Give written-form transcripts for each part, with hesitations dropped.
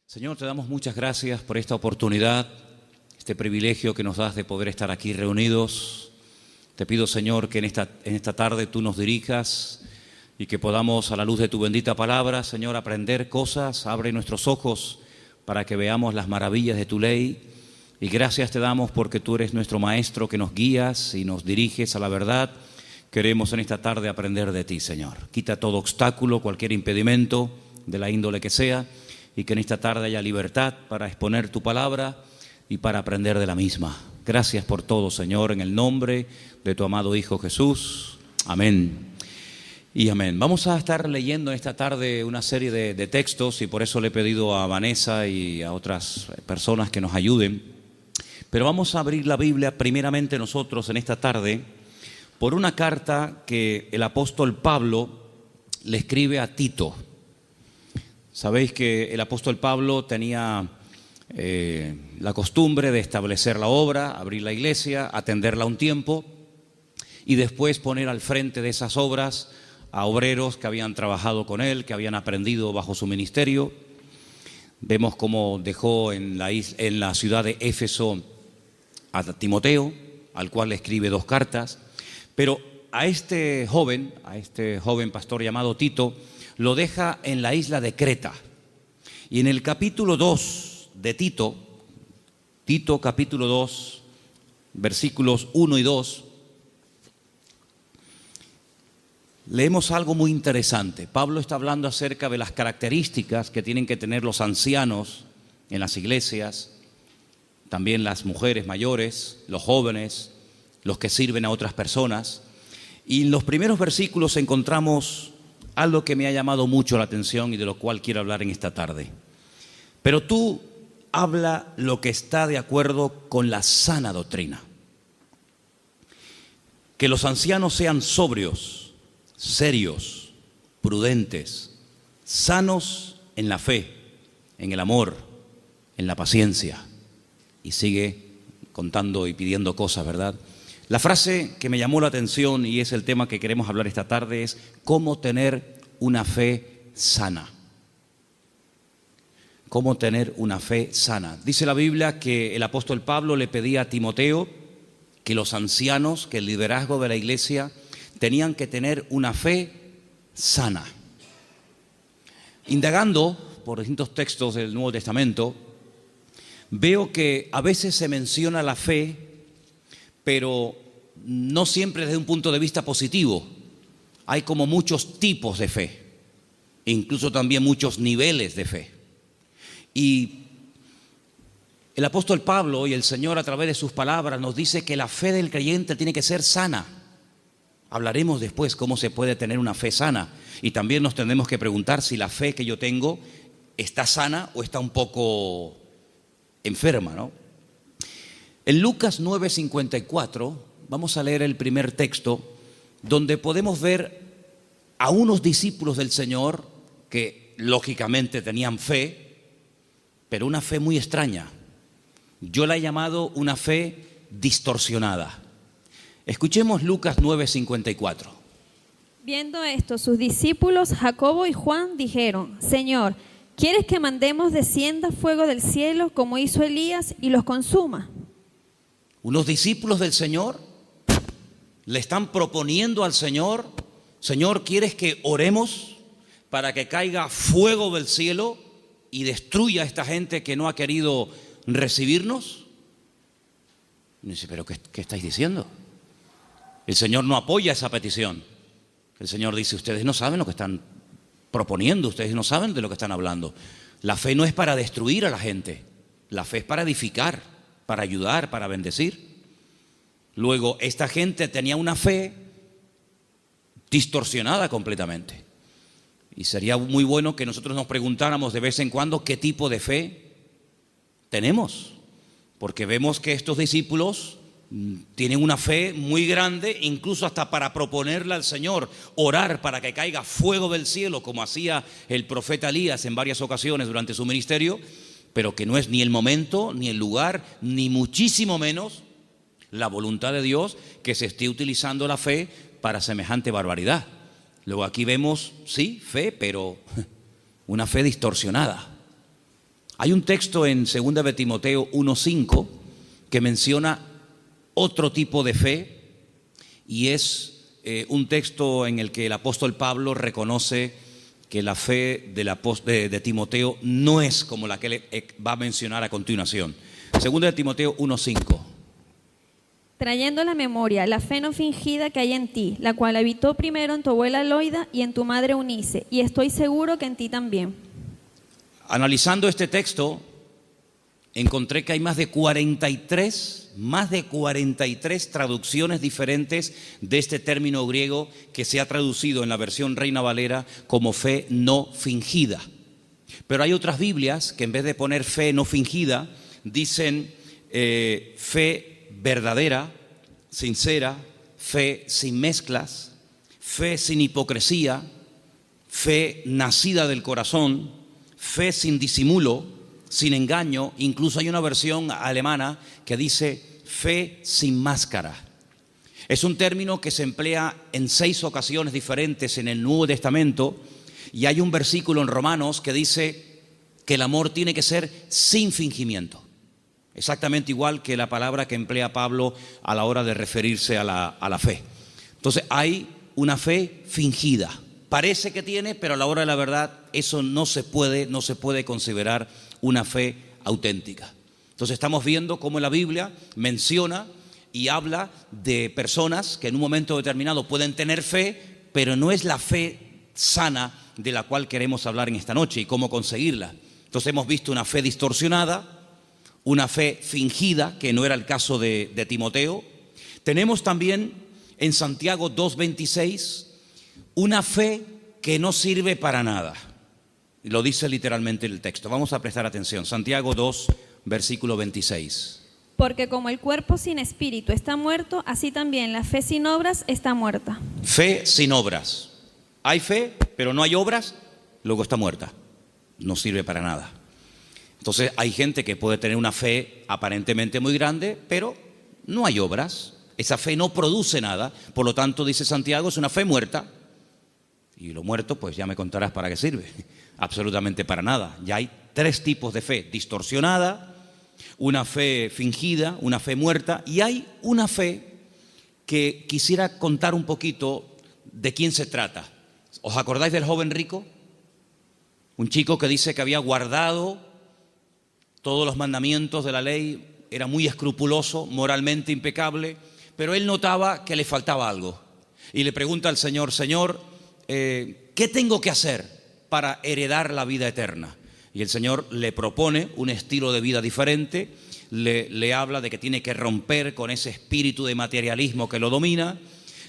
Señor, te damos muchas gracias por esta oportunidad, este privilegio que nos das de poder estar aquí reunidos. Te pido, Señor, que en esta tarde tú nos dirijas y que podamos, a la luz de tu bendita palabra, Señor, aprender cosas. Abre nuestros ojos para que veamos las maravillas de tu ley. Y gracias te damos porque tú eres nuestro Maestro, que nos guías y nos diriges a la verdad. Queremos en esta tarde aprender de ti, Señor. Quita todo obstáculo, cualquier impedimento, de la índole que sea, y que en esta tarde haya libertad para exponer tu palabra y para aprender de la misma. Gracias por todo, Señor, en el nombre de tu amado Hijo Jesús. Amén y amén. Vamos a estar leyendo en esta tarde una serie de textos, y por eso le he pedido a Vanessa y a otras personas que nos ayuden. Pero vamos a abrir la Biblia primeramente nosotros en esta tarde por una carta que el apóstol Pablo le escribe a Tito. Sabéis que el apóstol Pablo tenía la costumbre de establecer la obra, abrir la iglesia, atenderla un tiempo y después poner al frente de esas obras a obreros que habían trabajado con él, que habían aprendido bajo su ministerio. Vemos cómo dejó en la ciudad de Éfeso a Timoteo, al cual le escribe 2 cartas, pero a este joven pastor llamado Tito, lo deja en la isla de Creta. Y en el capítulo 2 de Tito capítulo 2, versículos 1 y 2, leemos algo muy interesante. Pablo está hablando acerca de las características que tienen que tener los ancianos en las iglesias, también las mujeres mayores, los jóvenes, los que sirven a otras personas. Y en los primeros versículos encontramos algo que me ha llamado mucho la atención y de lo cual quiero hablar en esta tarde. Pero tú habla lo que está de acuerdo con la sana doctrina. Que los ancianos sean sobrios, serios, prudentes, sanos en la fe, en el amor, en la paciencia. Y sigue contando y pidiendo cosas, ¿verdad? La frase que me llamó la atención, y es el tema que queremos hablar esta tarde, es cómo tener una fe sana. Cómo tener una fe sana. Dice la Biblia que el apóstol Pablo le pedía a Timoteo que los ancianos, que el liderazgo de la iglesia, tenían que tener una fe sana. Indagando por distintos textos del Nuevo Testamento, veo que a veces se menciona la fe, pero no siempre desde un punto de vista positivo. Hay como muchos tipos de fe, e incluso también muchos niveles de fe. Y el apóstol Pablo y el Señor, a través de sus palabras, nos dice que la fe del creyente tiene que ser sana. Hablaremos después cómo se puede tener una fe sana, y también nos tendremos que preguntar si la fe que yo tengo está sana o está un poco enferma, ¿no? En Lucas 9:54 vamos a leer el primer texto, donde podemos ver a unos discípulos del Señor que lógicamente tenían fe, pero una fe muy extraña. Yo la he llamado una fe distorsionada. Escuchemos Lucas 9:54. Viendo esto, sus discípulos Jacobo y Juan dijeron: Señor, ¿quieres que mandemos descienda fuego del cielo como hizo Elías y los consuma? Unos discípulos del Señor le están proponiendo al Señor: Señor, ¿quieres que oremos para que caiga fuego del cielo y destruya a esta gente que no ha querido recibirnos? Y dice, ¿pero qué estáis diciendo? El Señor no apoya esa petición. El Señor dice, ustedes no saben lo que están proponiendo, ustedes no saben de lo que están hablando. La fe no es para destruir a la gente, la fe es para edificar, para ayudar, para bendecir. Luego, esta gente tenía una fe distorsionada completamente. Y sería muy bueno que nosotros nos preguntáramos de vez en cuando qué tipo de fe tenemos. Porque vemos que estos discípulos tienen una fe muy grande, incluso hasta para proponerle al Señor orar para que caiga fuego del cielo, como hacía el profeta Elías en varias ocasiones durante su ministerio, pero que no es ni el momento, ni el lugar, ni muchísimo menos la voluntad de Dios que se esté utilizando la fe para semejante barbaridad. Luego aquí vemos, sí, fe, pero una fe distorsionada. Hay un texto en 2 de Timoteo 1:5 que menciona otro tipo de fe, y es un texto en el que el apóstol Pablo reconoce que la fe de Timoteo no es como la que él va a mencionar a continuación. 2 de Timoteo 1:5. Trayendo a la memoria la fe no fingida que hay en ti, la cual habitó primero en tu abuela Loida y en tu madre Eunice, y estoy seguro que en ti también. Analizando este texto, encontré que hay más de 43 traducciones diferentes de este término griego que se ha traducido en la versión Reina Valera como fe no fingida. Pero hay otras Biblias que en vez de poner fe no fingida, dicen fe verdadera, sincera, fe sin mezclas, fe sin hipocresía, fe nacida del corazón, fe sin disimulo, sin engaño. Incluso hay una versión alemana que dice fe sin máscara. Es un término que se emplea en 6 ocasiones diferentes en el Nuevo Testamento, y hay un versículo en Romanos que dice que el amor tiene que ser sin fingimiento. Exactamente igual que la palabra que emplea Pablo a la hora de referirse a la fe. Entonces hay una fe fingida. Parece que tiene, pero a la hora de la verdad eso no se puede considerar una fe auténtica. Entonces estamos viendo cómo la Biblia menciona y habla de personas que en un momento determinado pueden tener fe, pero no es la fe sana de la cual queremos hablar en esta noche y cómo conseguirla. Entonces hemos visto una fe distorsionada, una fe fingida, que no era el caso de Timoteo. Tenemos también en Santiago 2:26 una fe que no sirve para nada. Lo dice literalmente el texto. Vamos a prestar atención. Santiago 2, versículo 26. Porque como el cuerpo sin espíritu está muerto, así también la fe sin obras está muerta. Fe sin obras. Hay fe, pero no hay obras, luego está muerta. No sirve para nada. Entonces hay gente que puede tener una fe aparentemente muy grande, pero no hay obras. Esa fe no produce nada. Por lo tanto, dice Santiago, es una fe muerta. Y lo muerto, pues ya me contarás para qué sirve. Absolutamente para nada. Ya hay 3 tipos de fe: distorsionada, una fe fingida, una fe muerta, y hay una fe que quisiera contar un poquito de quién se trata. ¿Os acordáis del joven rico? Un chico que dice que había guardado todos los mandamientos de la ley, era muy escrupuloso, moralmente impecable, pero él notaba que le faltaba algo. Y le pregunta al Señor: Señor, ¿qué tengo que hacer para heredar la vida eterna? Y el Señor le propone un estilo de vida diferente, le habla de que tiene que romper con ese espíritu de materialismo que lo domina,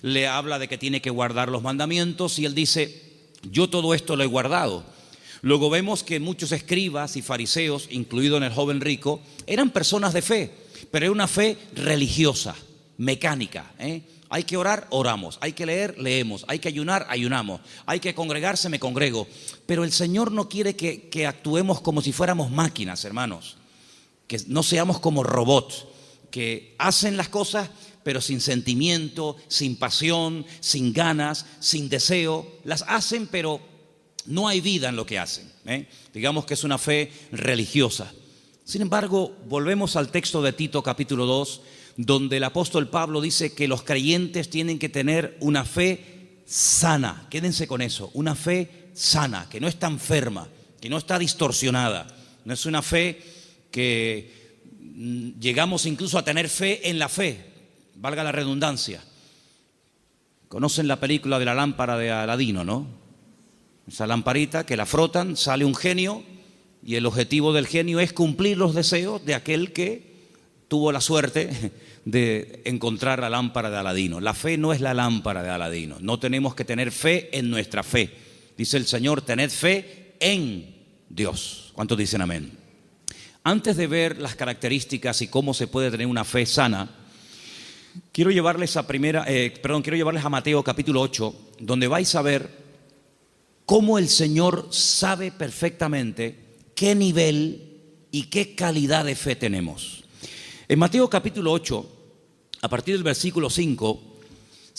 le habla de que tiene que guardar los mandamientos, y él dice: yo todo esto lo he guardado. Luego vemos que muchos escribas y fariseos, incluido en el joven rico, eran personas de fe, pero era una fe religiosa, mecánica. Hay que orar, oramos. Hay que leer, leemos. Hay que ayunar, ayunamos. Hay que congregarse, me congrego. Pero el Señor no quiere que actuemos como si fuéramos máquinas, hermanos. Que no seamos como robots, que hacen las cosas pero sin sentimiento, sin pasión, sin ganas, sin deseo. Las hacen, pero no hay vida en lo que hacen. Digamos que es una fe religiosa. Sin embargo, volvemos al texto de Tito capítulo 2, donde el apóstol Pablo dice que los creyentes tienen que tener una fe sana. Quédense con eso, una fe sana, que no está enferma, que no está distorsionada. No es una fe que llegamos incluso a tener fe en la fe, valga la redundancia. Conocen la película de la lámpara de Aladino, ¿no? Esa lamparita que la frotan, sale un genio, y el objetivo del genio es cumplir los deseos de aquel que tuvo la suerte de encontrar la lámpara de Aladino. La fe no es la lámpara de Aladino. No tenemos que tener fe en nuestra fe. Dice el Señor: tened fe en Dios. ¿Cuántos dicen amén? Antes de ver las características y cómo se puede tener una fe sana, quiero llevarles a Mateo capítulo 8, donde vais a ver cómo el Señor sabe perfectamente qué nivel y qué calidad de fe tenemos. En Mateo capítulo 8, a partir del versículo 5,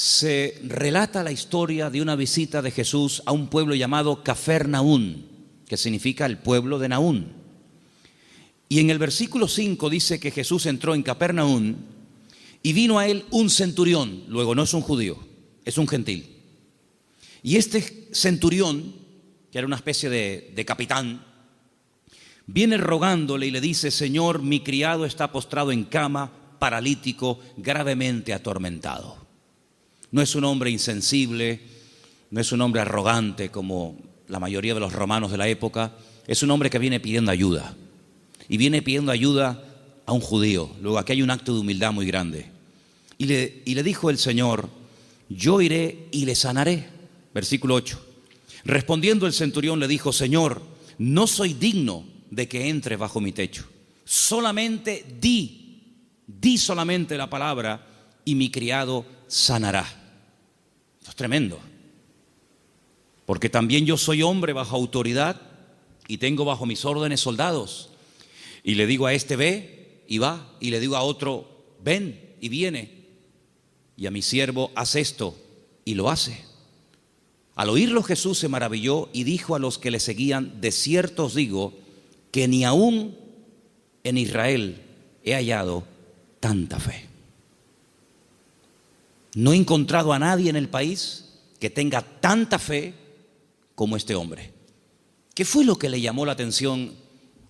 se relata la historia de una visita de Jesús a un pueblo llamado Cafarnaún, que significa el pueblo de Naún. Y en el versículo 5 dice que Jesús entró en Cafarnaún y vino a él un centurión. Luego, no es un judío, es un gentil. Y este centurión, que era una especie de capitán, viene rogándole y le dice: Señor, mi criado está postrado en cama, paralítico, gravemente atormentado. No es un hombre insensible, no es un hombre arrogante como la mayoría de los romanos de la época. Es un hombre que viene pidiendo ayuda, y viene pidiendo ayuda a un judío. Luego, aquí hay un acto de humildad muy grande. Y le dijo el Señor: yo iré y le sanaré. Versículo 8. Respondiendo el centurión le dijo: Señor, no soy digno de que entre bajo mi techo. Solamente di solamente la palabra y mi criado sanará. Esto es tremendo, porque también yo soy hombre bajo autoridad y tengo bajo mis órdenes soldados. Y le digo a este: ve, y va. Y le digo a otro: ven, y viene. Y a mi siervo: haz esto, y lo hace. Al oírlo, Jesús se maravilló y dijo a los que le seguían: de cierto os digo que ni aún en Israel he hallado tanta fe. No he encontrado a nadie en el país que tenga tanta fe como este hombre. ¿Qué fue lo que le llamó la atención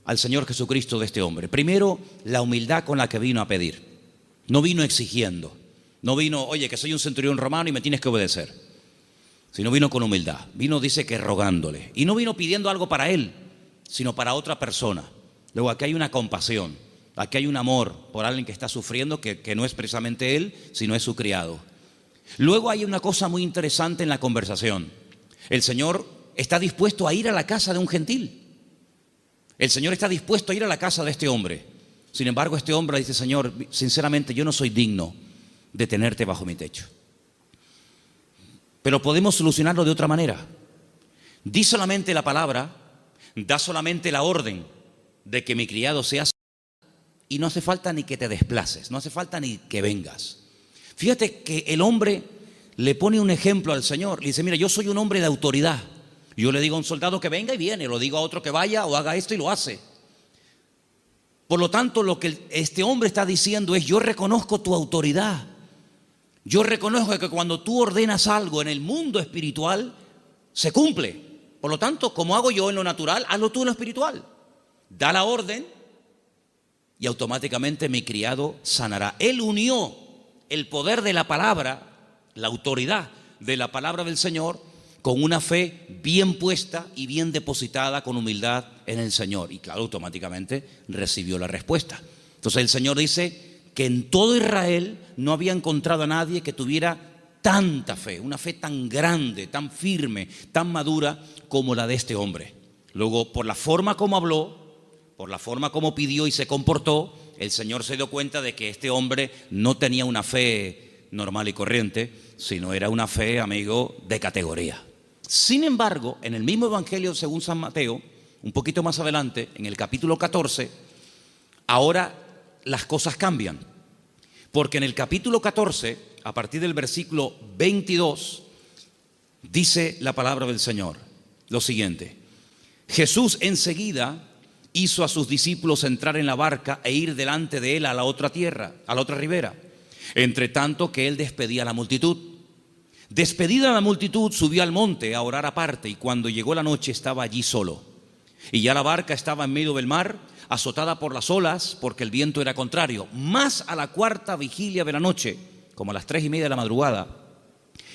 al Señor Jesucristo de este hombre? Primero, la humildad con la que vino a pedir. No vino exigiendo, no vino: oye, que soy un centurión romano y me tienes que obedecer. Sino vino con humildad. Vino, dice, que rogándole. Y no vino pidiendo algo para él, sino para otra persona. Luego, aquí hay una compasión, aquí hay un amor por alguien que está sufriendo, que no es precisamente él, sino es su criado. Luego hay una cosa muy interesante en la conversación. El Señor está dispuesto a ir a la casa de un gentil. El Señor está dispuesto a ir a la casa de este hombre. Sin embargo, este hombre dice: Señor, sinceramente yo no soy digno de tenerte bajo mi techo. Pero podemos solucionarlo de otra manera. Di solamente la palabra, da solamente la orden de que mi criado sea sanado, y no hace falta ni que te desplaces, no hace falta ni que vengas. Fíjate que el hombre le pone un ejemplo al Señor. Le dice: mira, yo soy un hombre de autoridad. Yo le digo a un soldado que venga y viene, lo digo a otro que vaya o haga esto y lo hace. Por lo tanto, lo que este hombre está diciendo es: yo reconozco tu autoridad. Yo reconozco que cuando tú ordenas algo en el mundo espiritual, se cumple. Por lo tanto, como hago yo en lo natural, hazlo tú en lo espiritual. Da la orden y automáticamente mi criado sanará. Él unió el poder de la palabra, la autoridad de la palabra del Señor, con una fe bien puesta y bien depositada con humildad en el Señor. Y claro, automáticamente recibió la respuesta. Entonces el Señor dice que en todo Israel no había encontrado a nadie que tuviera tanta fe, una fe tan grande, tan firme, tan madura como la de este hombre. Luego, por la forma como habló, por la forma como pidió y se comportó, el Señor se dio cuenta de que este hombre no tenía una fe normal y corriente, sino era una fe, amigo, de categoría. Sin embargo, en el mismo Evangelio según San Mateo, un poquito más adelante, en el capítulo 14, ahora las cosas cambian. Porque en el capítulo 14, a partir del versículo 22, dice la palabra del Señor lo siguiente: Jesús enseguida hizo a sus discípulos entrar en la barca e ir delante de él a la otra tierra, a la otra ribera, entre tanto que él despedía a la multitud. Despedida la multitud, subió al monte a orar aparte, y cuando llegó la noche estaba allí solo. Y ya la barca estaba en medio del mar, azotada por las olas, porque el viento era contrario. Más a la cuarta vigilia de la noche, como a las 3:30 de la madrugada,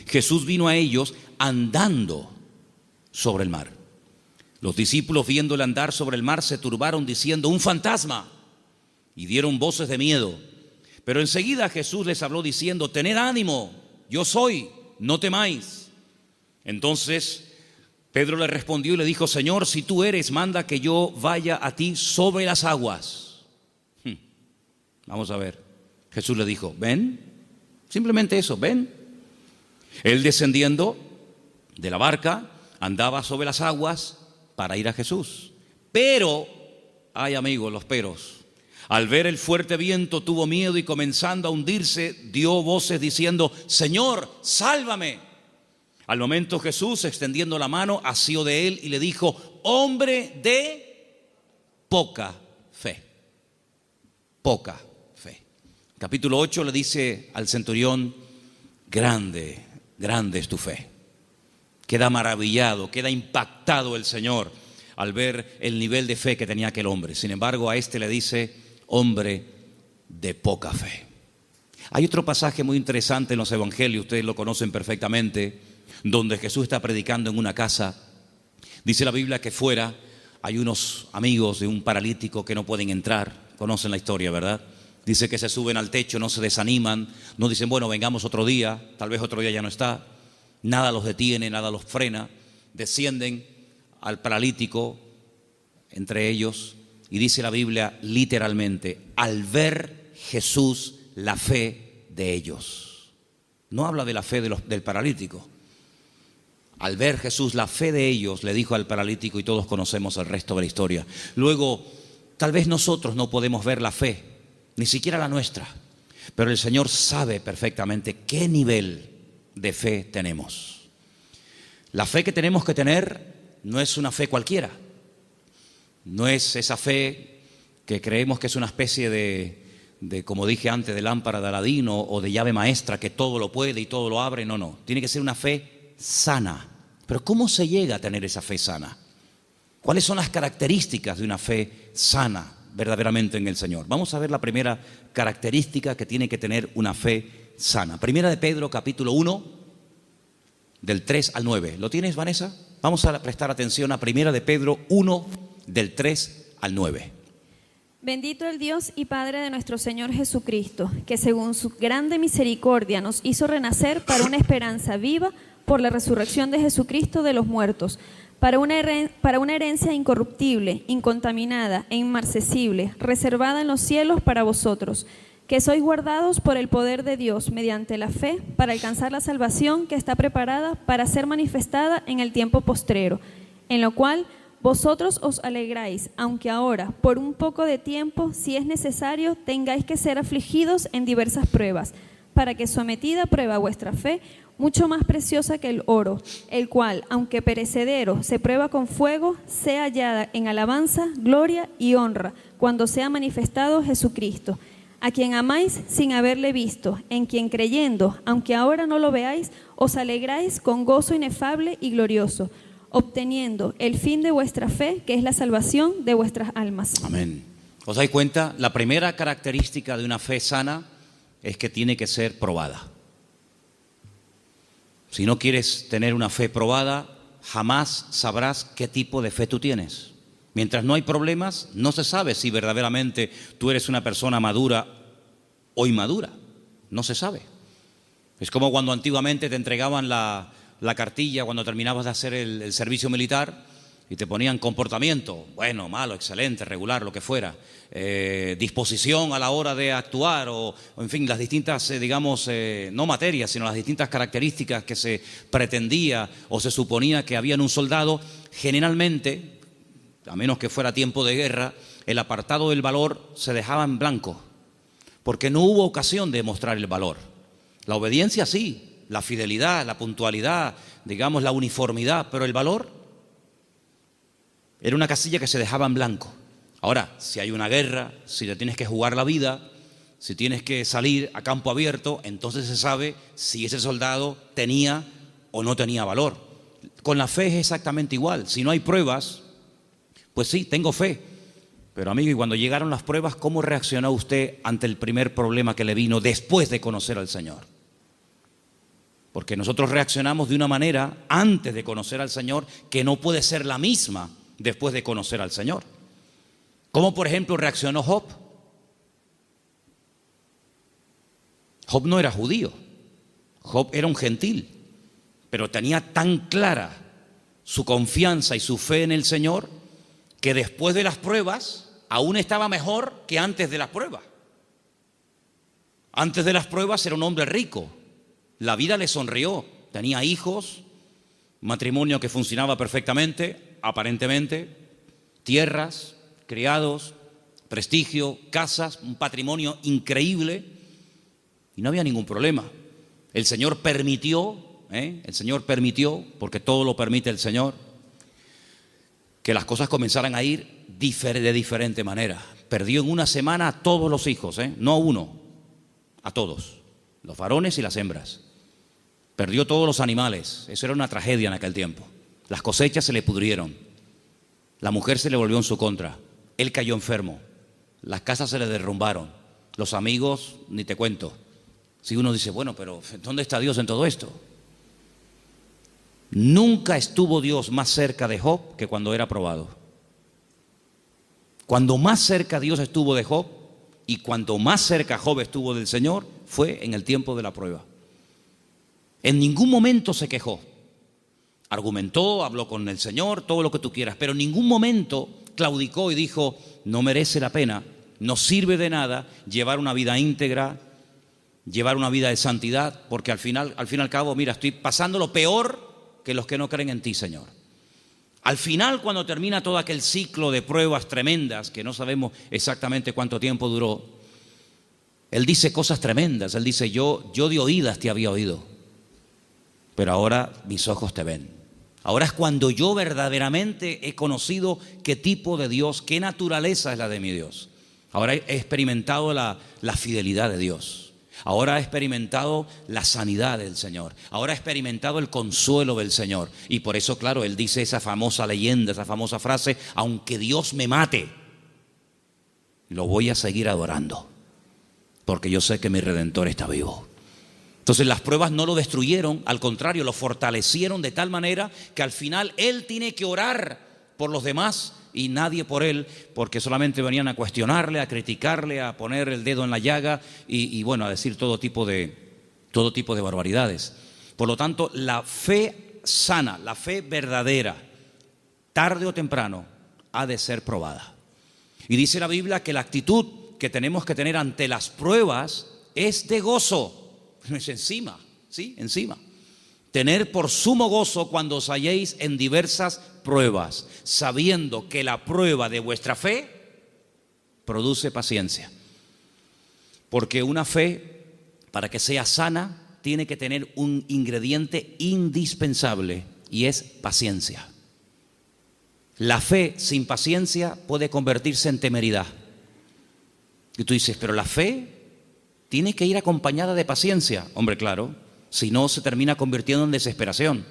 Jesús vino a ellos andando sobre el mar. Los discípulos, viéndole andar sobre el mar, se turbaron diciendo: un fantasma, y dieron voces de miedo. Pero enseguida Jesús les habló diciendo: tened ánimo, yo soy, no temáis. Entonces Pedro le respondió y le dijo: Señor, si tú eres, manda que yo vaya a ti sobre las aguas. Vamos a ver. Jesús le dijo: ven. Simplemente eso, ven. Él, descendiendo de la barca, andaba sobre las aguas para ir a Jesús. Pero, ay amigos, los peros, Al ver el fuerte viento tuvo miedo y comenzando a hundirse, dio voces diciendo: Señor, sálvame. Al momento Jesús, extendiendo la mano, asió de él y le dijo: hombre de poca fe. Poca fe. Capítulo 8 le dice al centurión: grande, grande es tu fe. Queda maravillado, queda impactado el Señor al ver el nivel de fe que tenía aquel hombre. Sin embargo, a este le dice: hombre de poca fe. Hay otro pasaje muy interesante en los evangelios, ustedes lo conocen perfectamente, donde Jesús está predicando en una casa. Dice la Biblia que fuera hay unos amigos de un paralítico que no pueden entrar. Conocen la historia, ¿verdad? Dice que se suben al techo, no se desaniman, no dicen: bueno, vengamos otro día, tal vez otro día ya no está. Nada los detiene, nada los frena. Descienden al paralítico entre ellos. Y dice la Biblia literalmente: al ver Jesús la fe de ellos. No habla de la fe del paralítico. Al ver Jesús la fe de ellos, le dijo al paralítico, y todos conocemos el resto de la historia. Luego, tal vez nosotros no podemos ver la fe, ni siquiera la nuestra, pero el Señor sabe perfectamente qué nivel de fe tenemos. La fe que tenemos que tener no es una fe cualquiera. No es esa fe que creemos que es una especie de, como dije antes, de lámpara de Aladín o de llave maestra que todo lo puede y todo lo abre. No, no. Tiene que ser una fe sana. Pero ¿cómo se llega a tener esa fe sana? ¿Cuáles son las características de una fe sana verdaderamente en el Señor? Vamos a ver la primera característica que tiene que tener una fe sana. Primera de Pedro, capítulo 1, del 3 al 9. ¿Lo tienes, Vanessa? Vamos a prestar atención a Primera de Pedro 1, del 3 al 9. Bendito el Dios y Padre de nuestro Señor Jesucristo, que según su grande misericordia nos hizo renacer para una esperanza viva por la resurrección de Jesucristo de los muertos, para una herencia incorruptible, incontaminada e inmarcesible, reservada en los cielos para vosotros, que sois guardados por el poder de Dios mediante la fe para alcanzar la salvación que está preparada para ser manifestada en el tiempo postrero, en lo cual vosotros os alegráis, aunque ahora, por un poco de tiempo, si es necesario, tengáis que ser afligidos en diversas pruebas, para que sometida a prueba vuestra fe, mucho más preciosa que el oro, el cual, aunque perecedero, se prueba con fuego, sea hallada en alabanza, gloria y honra, cuando sea manifestado Jesucristo, a quien amáis sin haberle visto, en quien creyendo, aunque ahora no lo veáis, os alegráis con gozo inefable y glorioso, obteniendo el fin de vuestra fe, que es la salvación de vuestras almas. Amén. ¿Os dais cuenta? La primera característica de una fe sana es que tiene que ser probada. Si no quieres tener una fe probada, jamás sabrás qué tipo de fe tú tienes. Mientras no hay problemas, no se sabe si verdaderamente tú eres una persona madura o inmadura. No se sabe. Es como cuando antiguamente te entregaban la cartilla cuando terminabas de hacer el servicio militar y te ponían comportamiento, bueno, malo, excelente, regular, lo que fuera, disposición a la hora de actuar o en fin, las distintas, digamos, no materias, sino las distintas características que se pretendía o se suponía que había en un soldado. Generalmente, a menos que fuera tiempo de guerra, el apartado del valor se dejaba en blanco, porque no hubo ocasión de mostrar el valor. La obediencia sí, la fidelidad, la puntualidad, digamos la uniformidad, pero el valor era una casilla que se dejaba en blanco. Ahora, si hay una guerra, si te tienes que jugar la vida, si tienes que salir a campo abierto, entonces se sabe si ese soldado tenía o no tenía valor. Con la fe es exactamente igual. Si no hay pruebas, pues sí, tengo fe. Pero amigo, y cuando llegaron las pruebas, ¿cómo reaccionó usted ante el primer problema que le vino después de conocer al Señor? Porque nosotros reaccionamos de una manera antes de conocer al Señor que no puede ser la misma después de conocer al Señor. ¿Cómo, por ejemplo, reaccionó Job? Job no era judío, Job era un gentil, pero tenía tan clara su confianza y su fe en el Señor que después de las pruebas aún estaba mejor que antes de las pruebas. Antes de las pruebas era un hombre rico. La vida le sonrió, tenía hijos, matrimonio que funcionaba perfectamente, aparentemente, tierras, criados, prestigio, casas, un patrimonio increíble, y no había ningún problema. El Señor permitió, porque todo lo permite el Señor, que las cosas comenzaran a ir de diferente manera. Perdió en una semana a todos los hijos, no a uno, a todos, los varones y las hembras. Perdió todos los animales, eso era una tragedia en aquel tiempo. Las cosechas se le pudrieron, la mujer se le volvió en su contra, él cayó enfermo, las casas se le derrumbaron, los amigos, ni te cuento. Si uno dice, bueno, pero ¿dónde está Dios en todo esto? Nunca estuvo Dios más cerca de Job que cuando era probado. Cuando más cerca Dios estuvo de Job y cuando más cerca Job estuvo del Señor fue en el tiempo de la prueba. En ningún momento se quejó. Argumentó, habló con el Señor, todo lo que tú quieras, pero en ningún momento claudicó y dijo, no merece la pena, no sirve de nada llevar una vida íntegra, llevar una vida de santidad, porque al fin y al cabo, mira, estoy pasando lo peor que los que no creen en ti, Señor. Al final, cuando termina todo aquel ciclo de pruebas tremendas, que no sabemos exactamente cuánto tiempo duró, Él dice cosas tremendas. Él dice, yo de oídas te había oído, pero ahora mis ojos te ven. Ahora es cuando yo verdaderamente he conocido qué tipo de Dios, qué naturaleza es la de mi Dios. Ahora he experimentado la fidelidad de Dios. Ahora he experimentado la sanidad del Señor. Ahora he experimentado el consuelo del Señor. Y por eso, claro, Él dice esa famosa leyenda, esa famosa frase, aunque Dios me mate, lo voy a seguir adorando, porque yo sé que mi Redentor está vivo. Entonces las pruebas no lo destruyeron, al contrario, lo fortalecieron de tal manera que al final Él tiene que orar por los demás y nadie por él, porque solamente venían a cuestionarle, a criticarle, a poner el dedo en la llaga y bueno, a decir todo tipo de barbaridades. Por lo tanto, la fe sana, la fe verdadera, tarde o temprano, ha de ser probada. Y dice la Biblia que la actitud que tenemos que tener ante las pruebas es de gozo, no es encima, ¿sí? Encima. Tener por sumo gozo cuando os halléis en diversas pruebas, sabiendo que la prueba de vuestra fe produce paciencia. Porque una fe, para que sea sana, tiene que tener un ingrediente indispensable y es paciencia. La fe sin paciencia puede convertirse en temeridad. Y tú dices, pero la fe tiene que ir acompañada de paciencia. Hombre, claro. Si no, se termina convirtiendo en desesperación.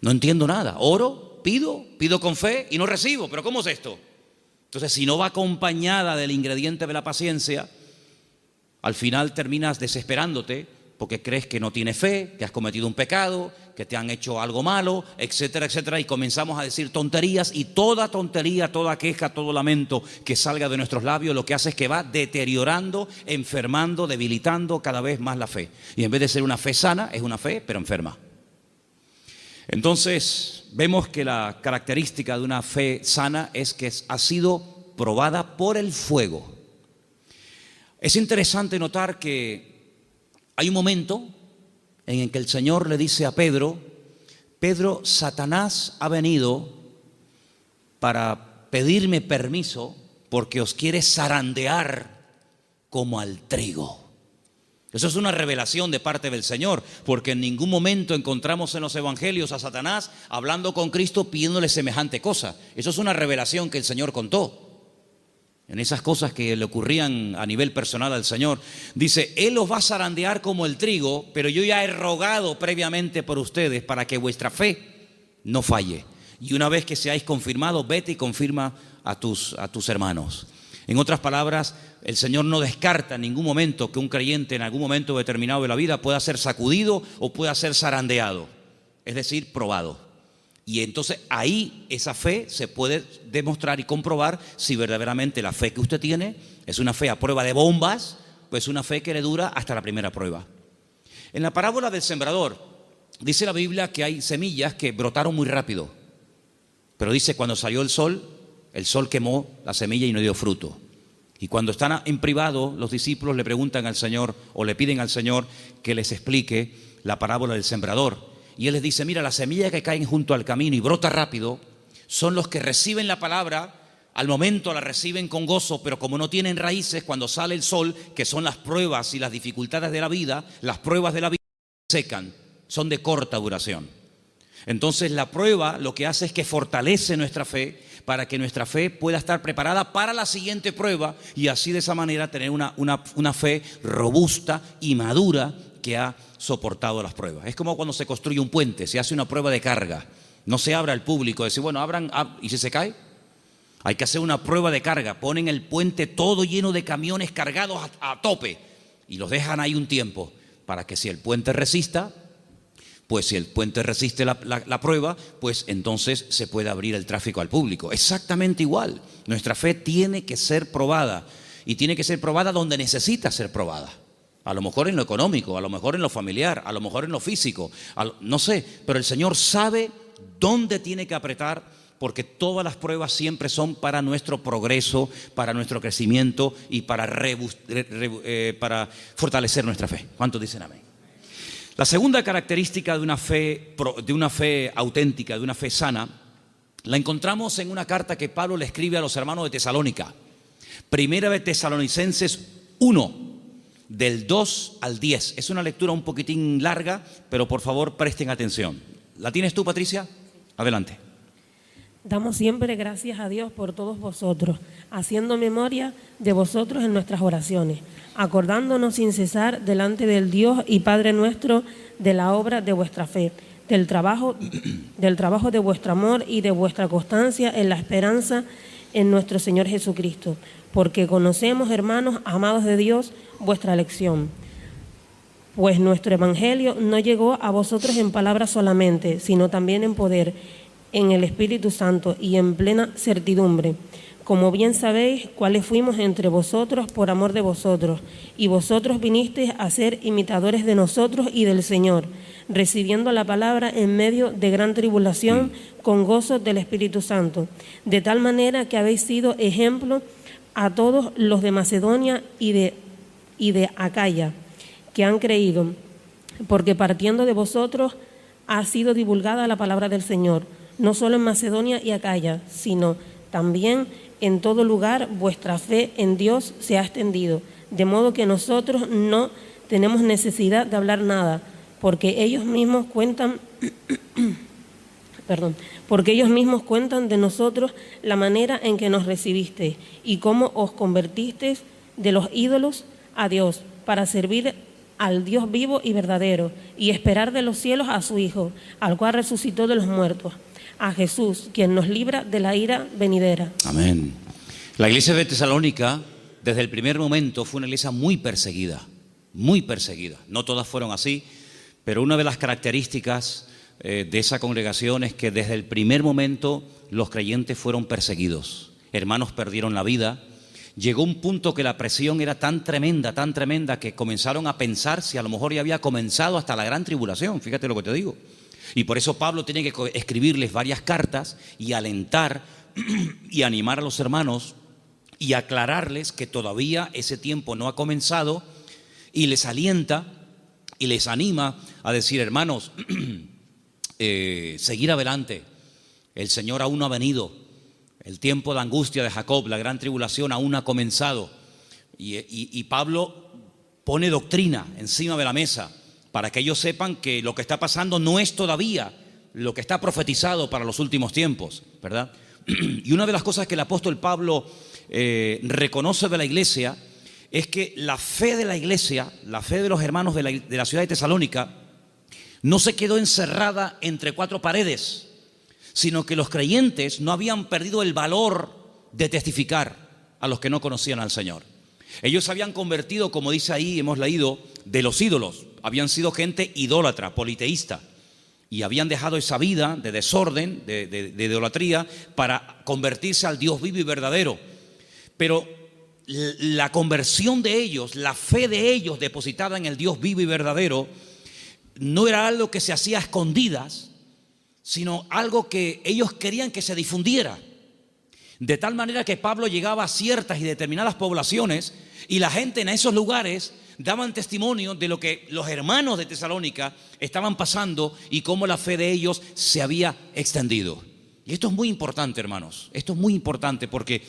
No entiendo nada. Oro, pido con fe y no recibo. ¿Pero cómo es esto? Entonces, si no va acompañada del ingrediente de la paciencia, al final terminas desesperándote porque crees que no tienes fe, que has cometido un pecado, que te han hecho algo malo, etcétera, etcétera. Y comenzamos a decir tonterías y toda tontería, toda queja, todo lamento que salga de nuestros labios lo que hace es que va deteriorando, enfermando, debilitando cada vez más la fe. Y en vez de ser una fe sana, es una fe pero enferma. Entonces vemos que la característica de una fe sana es que ha sido probada por el fuego. Es interesante notar que hay un momento en el que el Señor le dice a Pedro, Pedro, Satanás ha venido para pedirme permiso porque os quiere zarandear como al trigo. Eso es una revelación de parte del Señor, porque en ningún momento encontramos en los evangelios a Satanás hablando con Cristo pidiéndole semejante cosa. Eso es una revelación que el Señor contó. En esas cosas que le ocurrían a nivel personal al Señor, dice, Él os va a zarandear como el trigo, pero yo ya he rogado previamente por ustedes para que vuestra fe no falle. Y una vez que seáis confirmados, vete y confirma a tus hermanos. En otras palabras, el Señor no descarta en ningún momento que un creyente en algún momento determinado de la vida pueda ser sacudido o pueda ser zarandeado, es decir, probado. Y entonces ahí esa fe se puede demostrar y comprobar si verdaderamente la fe que usted tiene es una fe a prueba de bombas o es una fe que le dura hasta la primera prueba. En la parábola del sembrador dice la Biblia que hay semillas que brotaron muy rápido, pero dice cuando salió el sol quemó la semilla y no dio fruto. Y cuando están en privado, los discípulos le preguntan al Señor o le piden al Señor que les explique la parábola del sembrador. Y Él les dice, mira, las semillas que caen junto al camino y brota rápido son los que reciben la palabra al momento la reciben con gozo, pero como no tienen raíces, cuando sale el sol, que son las pruebas y las dificultades de la vida, las pruebas de la vida secan, son de corta duración. Entonces la prueba lo que hace es que fortalece nuestra fe para que nuestra fe pueda estar preparada para la siguiente prueba y así de esa manera tener una fe robusta y madura que ha soportado las pruebas. Es como cuando se construye un puente, se hace una prueba de carga. No se abre al público, decir, bueno, abran, ¿y si se cae? Hay que hacer una prueba de carga. Ponen el puente todo lleno de camiones cargados a tope y los dejan ahí un tiempo para que si el puente resista, pues si el puente resiste la prueba, pues entonces se puede abrir el tráfico al público. Exactamente igual. Nuestra fe tiene que ser probada y tiene que ser probada donde necesita ser probada. A lo mejor en lo económico, a lo mejor en lo familiar, a lo mejor en lo físico, no sé, pero el Señor sabe dónde tiene que apretar, porque todas las pruebas siempre son para nuestro progreso, para nuestro crecimiento y para fortalecer nuestra fe. ¿Cuántos dicen amén? La segunda característica de una fe auténtica, de una fe sana, la encontramos en una carta que Pablo le escribe a los hermanos de Tesalónica. Primera de Tesalonicenses 1, del 2 al 10. Es una lectura un poquitín larga, pero por favor presten atención. ¿La tienes tú, Patricia? Adelante. Damos siempre gracias a Dios por todos vosotros, haciendo memoria de vosotros en nuestras oraciones, acordándonos sin cesar delante del Dios y Padre nuestro de la obra de vuestra fe, del trabajo de vuestro amor y de vuestra constancia en la esperanza en nuestro Señor Jesucristo, porque conocemos, hermanos amados de Dios, vuestra elección. Pues nuestro evangelio no llegó a vosotros en palabras solamente, sino también en poder, en el Espíritu Santo y en plena certidumbre. Como bien sabéis, cuáles fuimos entre vosotros por amor de vosotros, y vosotros vinisteis a ser imitadores de nosotros y del Señor, recibiendo la palabra en medio de gran tribulación con gozo del Espíritu Santo, de tal manera que habéis sido ejemplo a todos los de Macedonia y de Acaya, que han creído, porque partiendo de vosotros ha sido divulgada la palabra del Señor, no solo en Macedonia y Acaya, sino también en todo lugar vuestra fe en Dios se ha extendido, de modo que nosotros no tenemos necesidad de hablar nada, porque ellos mismos cuentan de nosotros la manera en que nos recibisteis y cómo os convertisteis de los ídolos a Dios, para servir al Dios vivo y verdadero, y esperar de los cielos a su Hijo, al cual resucitó de los muertos, a Jesús, quien nos libra de la ira venidera. Amén. La iglesia de Tesalónica, desde el primer momento, fue una iglesia muy perseguida, muy perseguida. No todas fueron así, pero una de las características de esa congregación es que desde el primer momento los creyentes fueron perseguidos. Hermanos perdieron la vida. Llegó un punto que la presión era tan tremenda, que comenzaron a pensar si a lo mejor ya había comenzado hasta la gran tribulación. Fíjate lo que te digo. Y por eso Pablo tiene que escribirles varias cartas y alentar y animar a los hermanos y aclararles que todavía ese tiempo no ha comenzado, y les alienta y les anima a decir, hermanos, seguir adelante. El Señor aún no ha venido. El tiempo de angustia de Jacob, la gran tribulación aún no ha comenzado. Y Pablo pone doctrina encima de la mesa para que ellos sepan que lo que está pasando no es todavía lo que está profetizado para los últimos tiempos, ¿verdad? Y una de las cosas que el apóstol Pablo reconoce de la iglesia es que la fe de la iglesia, la fe de los hermanos de la ciudad de Tesalónica, no se quedó encerrada entre cuatro paredes, sino que los creyentes no habían perdido el valor de testificar a los que no conocían al Señor. Ellos se habían convertido, como dice ahí, hemos leído, de los ídolos. Habían sido gente idólatra, politeísta, y habían dejado esa vida de desorden, de idolatría, para convertirse al Dios vivo y verdadero. Pero la conversión de ellos, la fe de ellos depositada en el Dios vivo y verdadero, no era algo que se hacía a escondidas, sino algo que ellos querían que se difundiera. De tal manera que Pablo llegaba a ciertas y determinadas poblaciones y la gente en esos lugares daban testimonio de lo que los hermanos de Tesalónica estaban pasando y cómo la fe de ellos se había extendido. Y esto es muy importante, hermanos. Esto es muy importante porque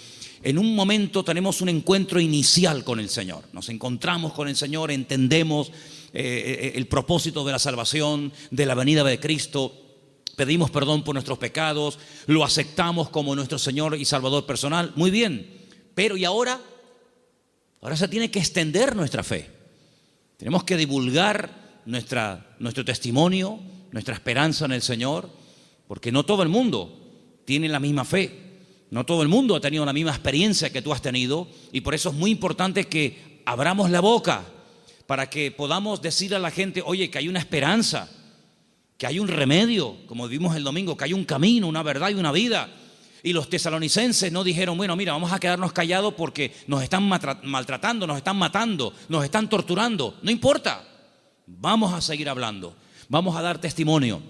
en un momento tenemos un encuentro inicial con el Señor. Nos encontramos con el Señor, entendemos el propósito de la salvación, de la venida de Cristo. Pedimos perdón por nuestros pecados, lo aceptamos como nuestro Señor y Salvador personal. Muy bien, pero ¿y ahora? Ahora se tiene que extender nuestra fe. Tenemos que divulgar nuestro testimonio, nuestra esperanza en el Señor, porque no todo el mundo tiene la misma fe. No todo el mundo ha tenido la misma experiencia que tú has tenido, y por eso es muy importante que abramos la boca para que podamos decir a la gente, oye, que hay una esperanza, que hay un remedio, como vimos el domingo, que hay un camino, una verdad y una vida. Y los tesalonicenses no dijeron, bueno, mira, vamos a quedarnos callados porque nos están maltratando, nos están matando, nos están torturando. No importa, vamos a seguir hablando, vamos a dar testimonio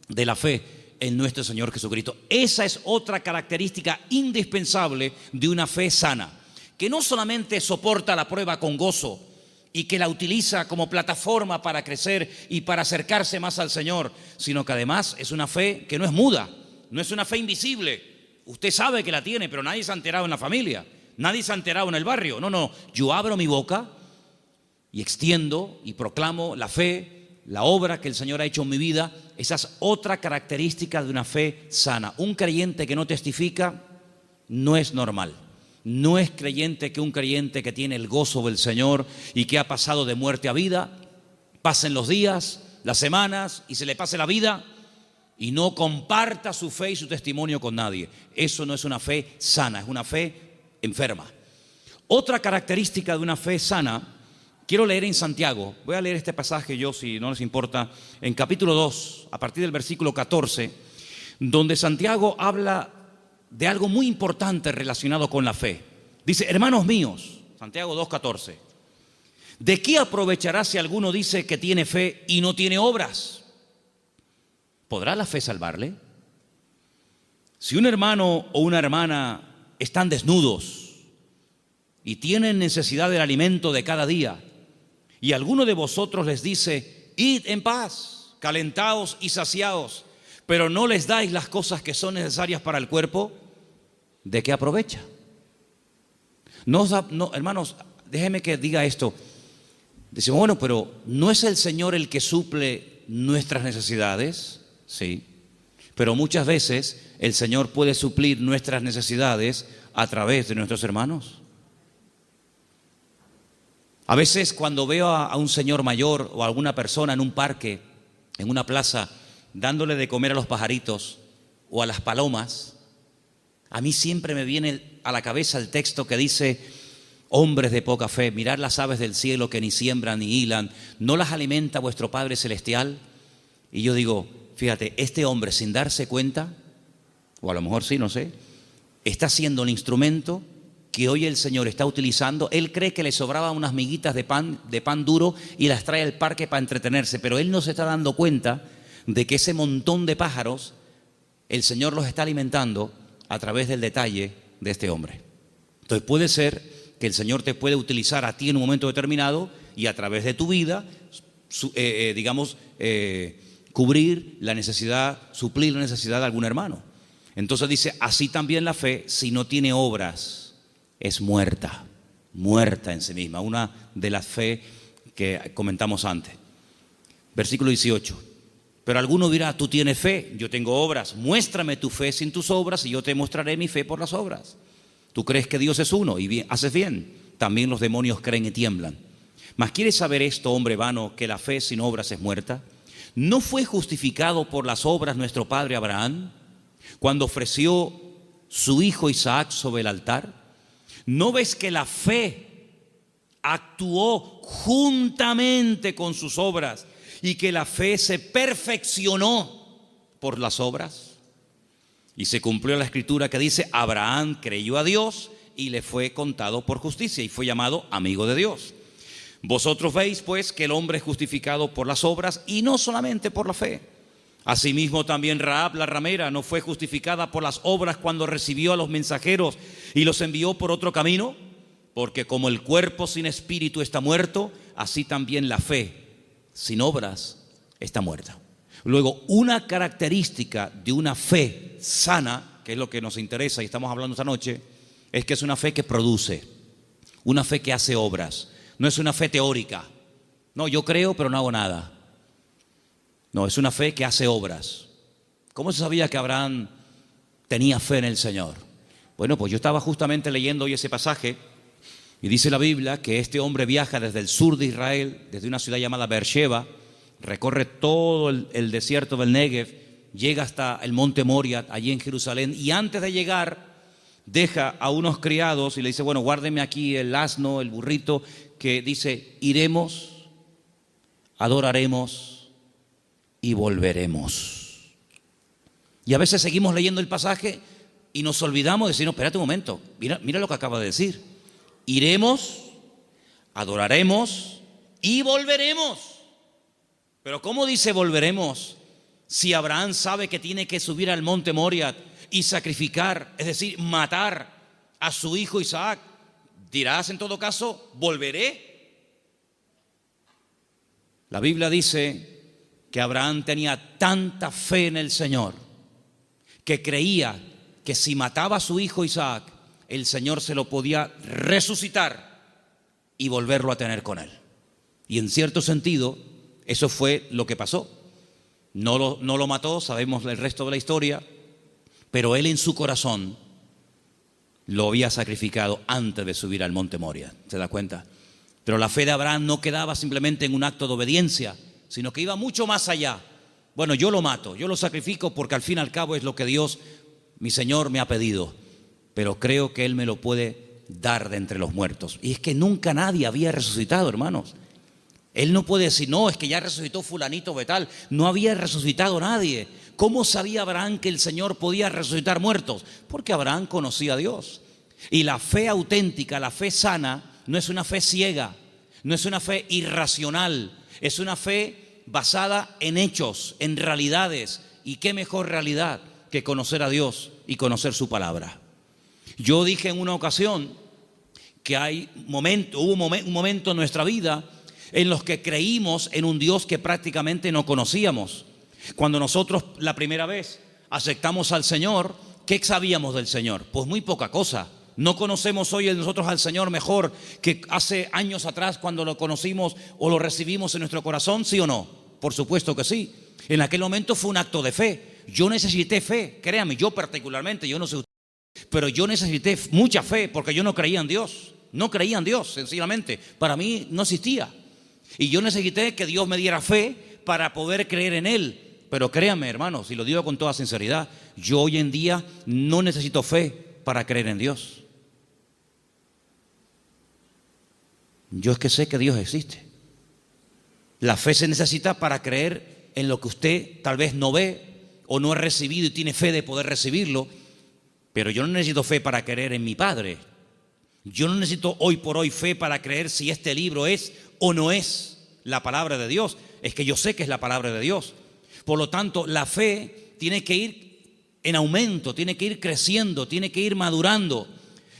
de la fe en nuestro Señor Jesucristo. Esa es otra característica indispensable de una fe sana, que no solamente soporta la prueba con gozo y que la utiliza como plataforma para crecer y para acercarse más al Señor, sino que además es una fe que no es muda, no es una fe invisible. Usted sabe que la tiene, pero nadie se ha enterado en la familia, nadie se ha enterado en el barrio. No, yo abro mi boca y extiendo y proclamo la fe, la obra que el Señor ha hecho en mi vida. Esa es otra característica de una fe sana. Un creyente que no testifica no es normal. No es creyente que un creyente que tiene el gozo del Señor y que ha pasado de muerte a vida, pasen los días, las semanas y se le pase la vida y no comparta su fe y su testimonio con nadie. Eso no es una fe sana, es una fe enferma. Otra característica de una fe sana, quiero leer en Santiago, voy a leer este pasaje yo, si no les importa, en capítulo 2, a partir del versículo 14, donde Santiago habla de algo muy importante relacionado con la fe. Dice, hermanos míos, Santiago 2:14, ¿de qué aprovechará si alguno dice que tiene fe y no tiene obras? ¿Podrá la fe salvarle? Si un hermano o una hermana están desnudos y tienen necesidad del alimento de cada día, y alguno de vosotros les dice, id en paz, calentaos y saciaos, pero no les dais las cosas que son necesarias para el cuerpo, ¿de qué aprovecha? No, hermanos, déjenme que diga esto. Decimos, bueno, pero ¿no es el Señor el que suple nuestras necesidades? Sí, pero muchas veces el Señor puede suplir nuestras necesidades a través de nuestros hermanos. A veces cuando veo a un señor mayor o a alguna persona en un parque, en una plaza, dándole de comer a los pajaritos o a las palomas, a mí siempre me viene a la cabeza el texto que dice, hombres de poca fe, mirad las aves del cielo que ni siembran ni hilan, ¿no las alimenta vuestro Padre Celestial? Y yo digo, fíjate, este hombre sin darse cuenta, o a lo mejor sí, no sé, está siendo el instrumento que hoy el Señor está utilizando. Él cree que le sobraban unas miguitas de pan duro y las trae al parque para entretenerse, pero él no se está dando cuenta de que ese montón de pájaros el Señor los está alimentando a través del detalle de este hombre. Entonces puede ser que el Señor te puede utilizar a ti en un momento determinado y a través de tu vida, cubrir la necesidad, suplir la necesidad de algún hermano. Entonces dice, así también la fe, si no tiene obras, es muerta en sí misma. Una de las fe que comentamos antes. Versículo 18. Pero alguno dirá, tú tienes fe, yo tengo obras. Muéstrame tu fe sin tus obras y yo te mostraré mi fe por las obras. Tú crees que Dios es uno y bien, haces bien. También los demonios creen y tiemblan. Mas ¿quieres saber esto, hombre vano, que la fe sin obras es muerta? ¿No fue justificado por las obras nuestro padre Abraham cuando ofreció su hijo Isaac sobre el altar? ¿No ves que la fe actuó juntamente con sus obras y que la fe se perfeccionó por las obras? Y se cumplió la escritura que dice, Abraham creyó a Dios y le fue contado por justicia y fue llamado amigo de Dios. Vosotros veis pues que el hombre es justificado por las obras y no solamente por la fe. Asimismo también Rahab la ramera no fue justificada por las obras cuando recibió a los mensajeros y los envió por otro camino, porque como el cuerpo sin espíritu está muerto, así también la fe sin obras está muerta. Luego, una característica de una fe sana, que es lo que nos interesa y estamos hablando esta noche, es que es una fe que produce, una fe que hace obras. No es una fe teórica. No, yo creo pero no hago nada. No, es una fe que hace obras. ¿Cómo se sabía que Abraham tenía fe en el Señor? Bueno, pues yo estaba justamente leyendo hoy ese pasaje y dice la Biblia que este hombre viaja desde el sur de Israel, desde una ciudad llamada Beersheba, recorre todo el desierto del Negev, llega hasta el monte Moria, allí en Jerusalén, y antes de llegar deja a unos criados y le dice, bueno, guárdeme aquí el asno, el burrito, que dice, iremos, adoraremos y volveremos. Y a veces seguimos leyendo el pasaje y nos olvidamos de decir, no, espérate un momento, mira lo que acaba de decir. Iremos, adoraremos y volveremos. Pero ¿cómo dice volveremos si Abraham sabe que tiene que subir al monte Moria y sacrificar, es decir, matar a su hijo Isaac? Dirás en todo caso, volveré. La Biblia dice que Abraham tenía tanta fe en el Señor que creía que si mataba a su hijo Isaac, el Señor se lo podía resucitar y volverlo a tener con él. Y en cierto sentido, eso fue lo que pasó. No lo mató, sabemos el resto de la historia, pero él en su corazón lo había sacrificado antes de subir al monte Moria. ¿Se da cuenta? Pero la fe de Abraham no quedaba simplemente en un acto de obediencia, sino que iba mucho más allá. Bueno, yo lo mato, yo lo sacrifico porque al fin y al cabo es lo que Dios, mi Señor, me ha pedido. Pero creo que Él me lo puede dar de entre los muertos. Y es que nunca nadie había resucitado, hermanos. Él no puede decir, no, es que ya resucitó fulanito de tal. No había resucitado nadie. ¿Cómo sabía Abraham que el Señor podía resucitar muertos? Porque Abraham conocía a Dios. Y la fe auténtica, la fe sana, no es una fe ciega, no es una fe irracional, es una fe basada en hechos, en realidades. ¿Y qué mejor realidad que conocer a Dios y conocer su palabra? Yo dije en una ocasión que hubo un momento en nuestra vida en los que creímos en un Dios que prácticamente no conocíamos. Cuando nosotros la primera vez aceptamos al Señor, ¿qué sabíamos del Señor? Pues muy poca cosa. No conocemos hoy nosotros al Señor mejor que hace años atrás cuando lo conocimos o lo recibimos en nuestro corazón, ¿sí o no? Por supuesto que sí. En aquel momento fue un acto de fe. Yo necesité fe, créame, yo particularmente, yo no sé usted, pero yo necesité mucha fe porque yo no creía en Dios. No creía en Dios, sencillamente. Para mí no existía. Y yo necesité que Dios me diera fe para poder creer en Él. Pero créanme, hermanos, y lo digo con toda sinceridad, yo hoy en día no necesito fe para creer en Dios. Yo es que sé que Dios existe. La fe se necesita para creer en lo que usted tal vez no ve o no ha recibido y tiene fe de poder recibirlo. Pero yo no necesito fe para creer en mi Padre. Yo no necesito hoy por hoy fe para creer si este libro es o no es la palabra de Dios. Es que yo sé que es la palabra de Dios. Por lo tanto, la fe tiene que ir en aumento, tiene que ir creciendo, tiene que ir madurando.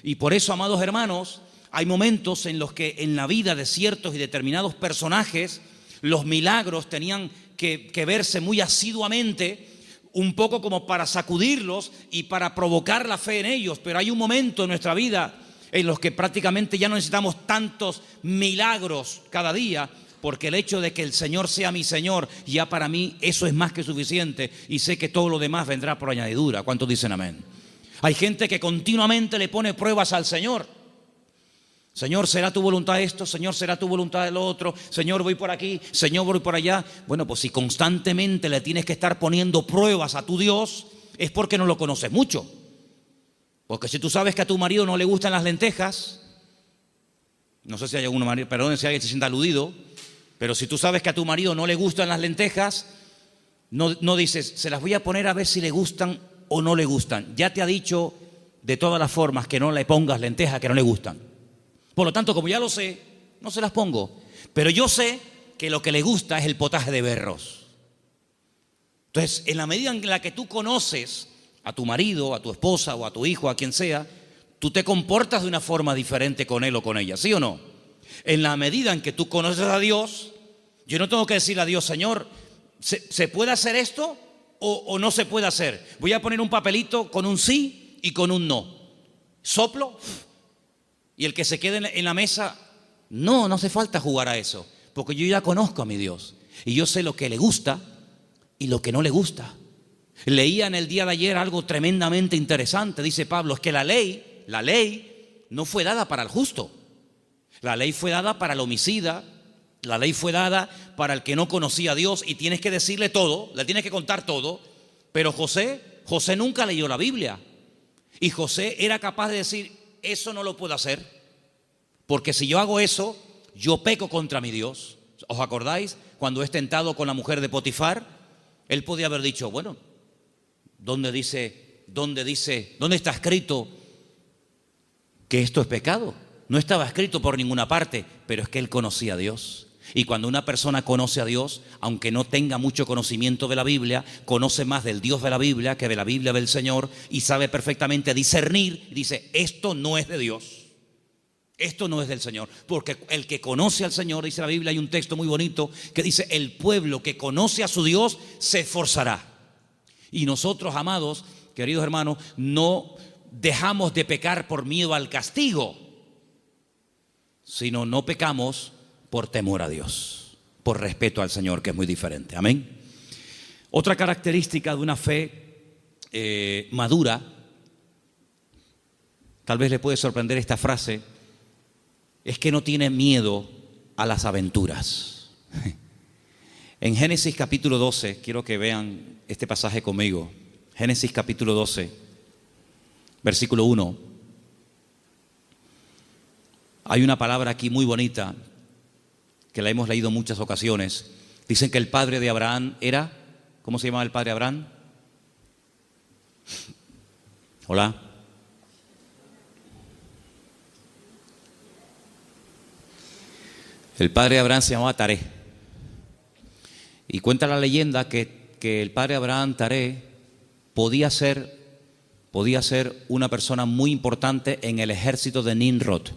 Y por eso, amados hermanos, hay momentos en los que en la vida de ciertos y determinados personajes, los milagros tenían que verse muy asiduamente, un poco como para sacudirlos y para provocar la fe en ellos. Pero hay un momento en nuestra vida en los que prácticamente ya no necesitamos tantos milagros cada día, porque el hecho de que el Señor sea mi Señor, ya para mí eso es más que suficiente, y sé que todo lo demás vendrá por añadidura. ¿Cuántos dicen amén? Hay gente que continuamente le pone pruebas al Señor. Señor, ¿será tu voluntad esto? Señor, ¿será tu voluntad lo otro? Señor, voy por aquí, Señor, voy por allá. Bueno, pues si constantemente le tienes que estar poniendo pruebas a tu Dios, es porque no lo conoces mucho. Porque si tú sabes que a tu marido no le gustan las lentejas, no sé si hay algún marido, perdón si alguien se sienta aludido, pero si tú sabes que a tu marido no le gustan las lentejas, no dices, se las voy a poner a ver si le gustan o no le gustan. Ya te ha dicho de todas las formas que no le pongas lentejas que no le gustan. Por lo tanto, como ya lo sé, no se las pongo. Pero yo sé que lo que le gusta es el potaje de berros. Entonces, en la medida en la que tú conoces a tu marido, a tu esposa o a tu hijo, a quien sea, tú te comportas de una forma diferente con él o con ella, ¿sí o no? En la medida en que tú conoces a Dios, yo no tengo que decirle a Dios, Señor, ¿se puede hacer esto? o no se puede hacer? Voy a poner un papelito con un sí y con un no. Soplo y el que se quede en la mesa, no hace falta jugar a eso, porque yo ya conozco a mi Dios y yo sé lo que le gusta y lo que no le gusta. Leía en el día de ayer algo tremendamente interesante. Dice Pablo, es que la ley no fue dada para el justo. La ley fue dada para el homicida. La ley fue dada para el que no conocía a Dios y tienes que decirle todo, le tienes que contar todo. Pero José nunca leyó la Biblia. Y José era capaz de decir, eso no lo puedo hacer, porque si yo hago eso, yo peco contra mi Dios. ¿Os acordáis? Cuando es tentado con la mujer de Potifar, él podía haber dicho, bueno, ¿dónde está escrito que esto es pecado? No estaba escrito por ninguna parte, pero es que él conocía a Dios. Y cuando una persona conoce a Dios, aunque no tenga mucho conocimiento de la Biblia, conoce más del Dios de la Biblia que de la Biblia del Señor y sabe perfectamente discernir, dice, esto no es de Dios, esto no es del Señor. Porque el que conoce al Señor, dice la Biblia, hay un texto muy bonito que dice, el pueblo que conoce a su Dios se esforzará. Y nosotros, amados, queridos hermanos, no dejamos de pecar por miedo al castigo, sino no pecamos por temor a Dios, por respeto al Señor, que es muy diferente. Amén. Otra característica de una fe madura, tal vez le puede sorprender esta frase, es que no tiene miedo a las aventuras. En Génesis capítulo 12, quiero que vean este pasaje conmigo. Génesis capítulo 12, versículo 1. Hay una palabra aquí muy bonita que la hemos leído en muchas ocasiones. Dicen que el padre de Abraham era, ¿cómo se llamaba el padre de Abraham? Hola. El padre de Abraham se llamaba Taré. Y cuenta la leyenda que el padre de Abraham, Taré, podía ser una persona muy importante en el ejército de Nimrod.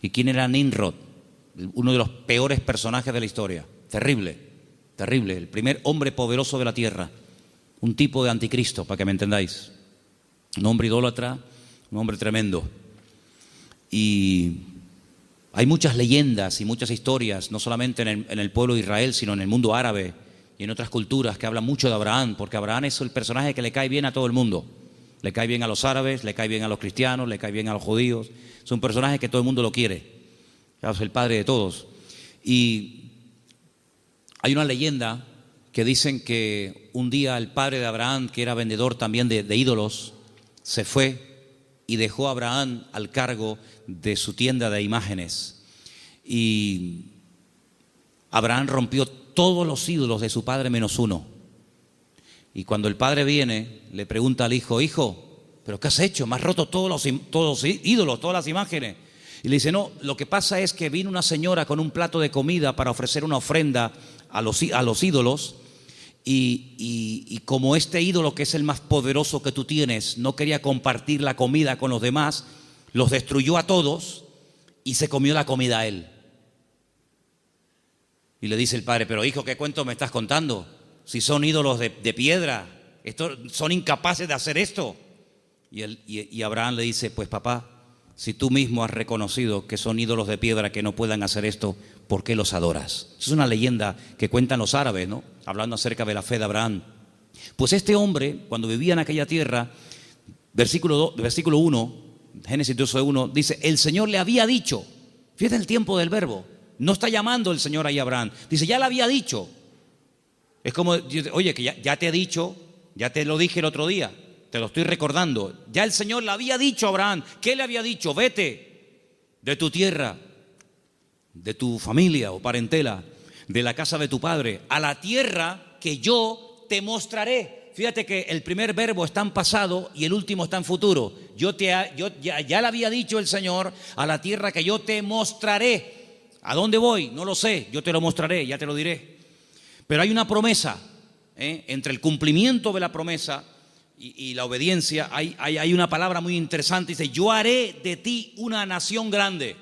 ¿Y quién era Nimrod? Uno de los peores personajes de la historia. Terrible, terrible. El primer hombre poderoso de la tierra. Un tipo de anticristo, para que me entendáis. Un hombre idólatra, un hombre tremendo. Y hay muchas leyendas y muchas historias, no solamente en el pueblo de Israel, sino en el mundo árabe y en otras culturas, que hablan mucho de Abraham, porque Abraham es el personaje que le cae bien a todo el mundo. Le cae bien a los árabes, le cae bien a los cristianos, le cae bien a los judíos. Es un personaje que todo el mundo lo quiere. Es el padre de todos. Y hay una leyenda que dicen que un día el padre de Abraham, que era vendedor también de ídolos, se fue y dejó a Abraham al cargo de su tienda de imágenes. Y Abraham rompió todos los ídolos de su padre menos uno. Y cuando el padre viene, le pregunta al hijo, hijo, ¿pero qué has hecho? Me has roto todos los ídolos, todas las imágenes. Y le dice, no, lo que pasa es que vino una señora con un plato de comida para ofrecer una ofrenda a los ídolos y como este ídolo, que es el más poderoso que tú tienes, no quería compartir la comida con los demás, los destruyó a todos y se comió la comida a él. Y le dice el padre, pero hijo, ¿qué cuento me estás contando? Si son ídolos de piedra, son incapaces de hacer esto. Y Abraham le dice, pues papá, si tú mismo has reconocido que son ídolos de piedra que no puedan hacer esto, ¿por qué los adoras? Es una leyenda que cuentan los árabes, ¿no? Hablando acerca de la fe de Abraham. Pues este hombre, cuando vivía en aquella tierra, versículo 1, Génesis 12:1, dice, el Señor le había dicho, fíjate el tiempo del verbo, no está llamando el Señor ahí a Abraham, dice, ya le había dicho. Es como, oye, que ya te he dicho, ya te lo dije el otro día, te lo estoy recordando. Ya el Señor le había dicho a Abraham. ¿Qué le había dicho? Vete de tu tierra, de tu familia o parentela, de la casa de tu padre, a la tierra que yo te mostraré. Fíjate que el primer verbo está en pasado y el último está en futuro. Ya le había dicho el Señor, a la tierra que yo te mostraré. ¿A dónde voy? No lo sé, yo te lo mostraré, ya te lo diré. Pero hay una promesa, entre el cumplimiento de la promesa y la obediencia, hay una palabra muy interesante. Dice, yo haré de ti una nación grande.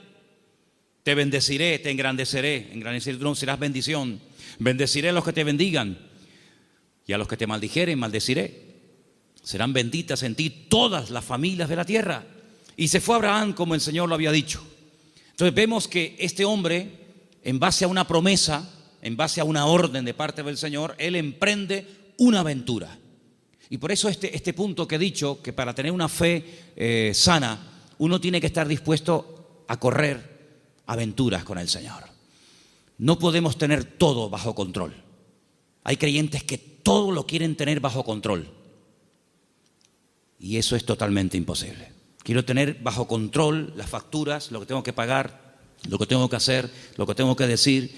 Te bendeciré, te engrandeceré. Engrandeceré, tú serás bendición. Bendeciré a los que te bendigan. y a los que te maldijeren maldeciré. Serán benditas en ti todas las familias de la tierra. Y se fue Abraham como el Señor lo había dicho. Entonces vemos que este hombre, en base a una promesa, en base a una orden de parte del Señor, él emprende una aventura. Y por eso este punto que he dicho, que para tener una fe sana, uno tiene que estar dispuesto a correr aventuras con el Señor. No podemos tener todo bajo control. Hay creyentes que todo lo quieren tener bajo control. Y eso es totalmente imposible. Quiero tener bajo control las facturas, lo que tengo que pagar, lo que tengo que hacer, lo que tengo que decir.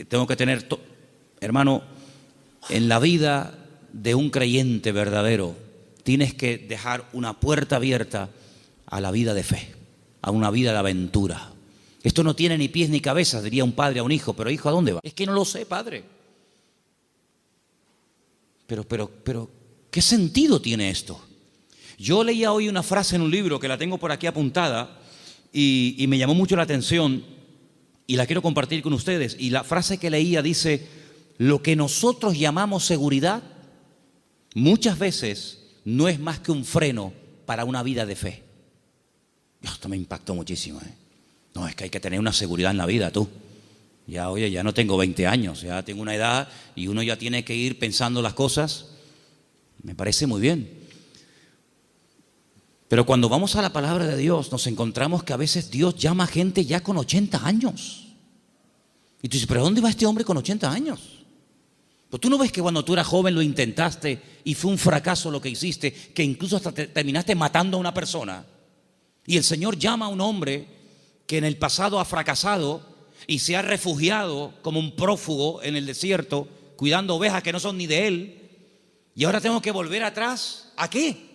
Tengo que tener, hermano, en la vida de un creyente verdadero, tienes que dejar una puerta abierta a la vida de fe, a una vida de aventura. Esto no tiene ni pies ni cabezas, diría un padre a un hijo, pero hijo, ¿a dónde va? Es que no lo sé, padre. Pero, ¿qué sentido tiene esto? Yo leía hoy una frase en un libro que la tengo por aquí apuntada y me llamó mucho la atención y la quiero compartir con ustedes. Y la frase que leía dice: lo que nosotros llamamos seguridad muchas veces no es más que un freno para una vida de fe. Esto me impactó muchísimo. No, es que hay que tener una seguridad en la vida, tú. Ya, oye, ya no tengo 20 años, ya tengo una edad y uno ya tiene que ir pensando las cosas. Me parece muy bien. Pero cuando vamos a la palabra de Dios, nos encontramos que a veces Dios llama a gente ya con 80 años. Y tú dices, ¿pero dónde va este hombre con 80 años? Pues tú no ves que cuando tú eras joven lo intentaste y fue un fracaso lo que hiciste, que incluso hasta terminaste matando a una persona. Y el Señor llama a un hombre que en el pasado ha fracasado y se ha refugiado como un prófugo en el desierto, cuidando ovejas que no son ni de él. Y ahora tengo que volver atrás. ¿A qué?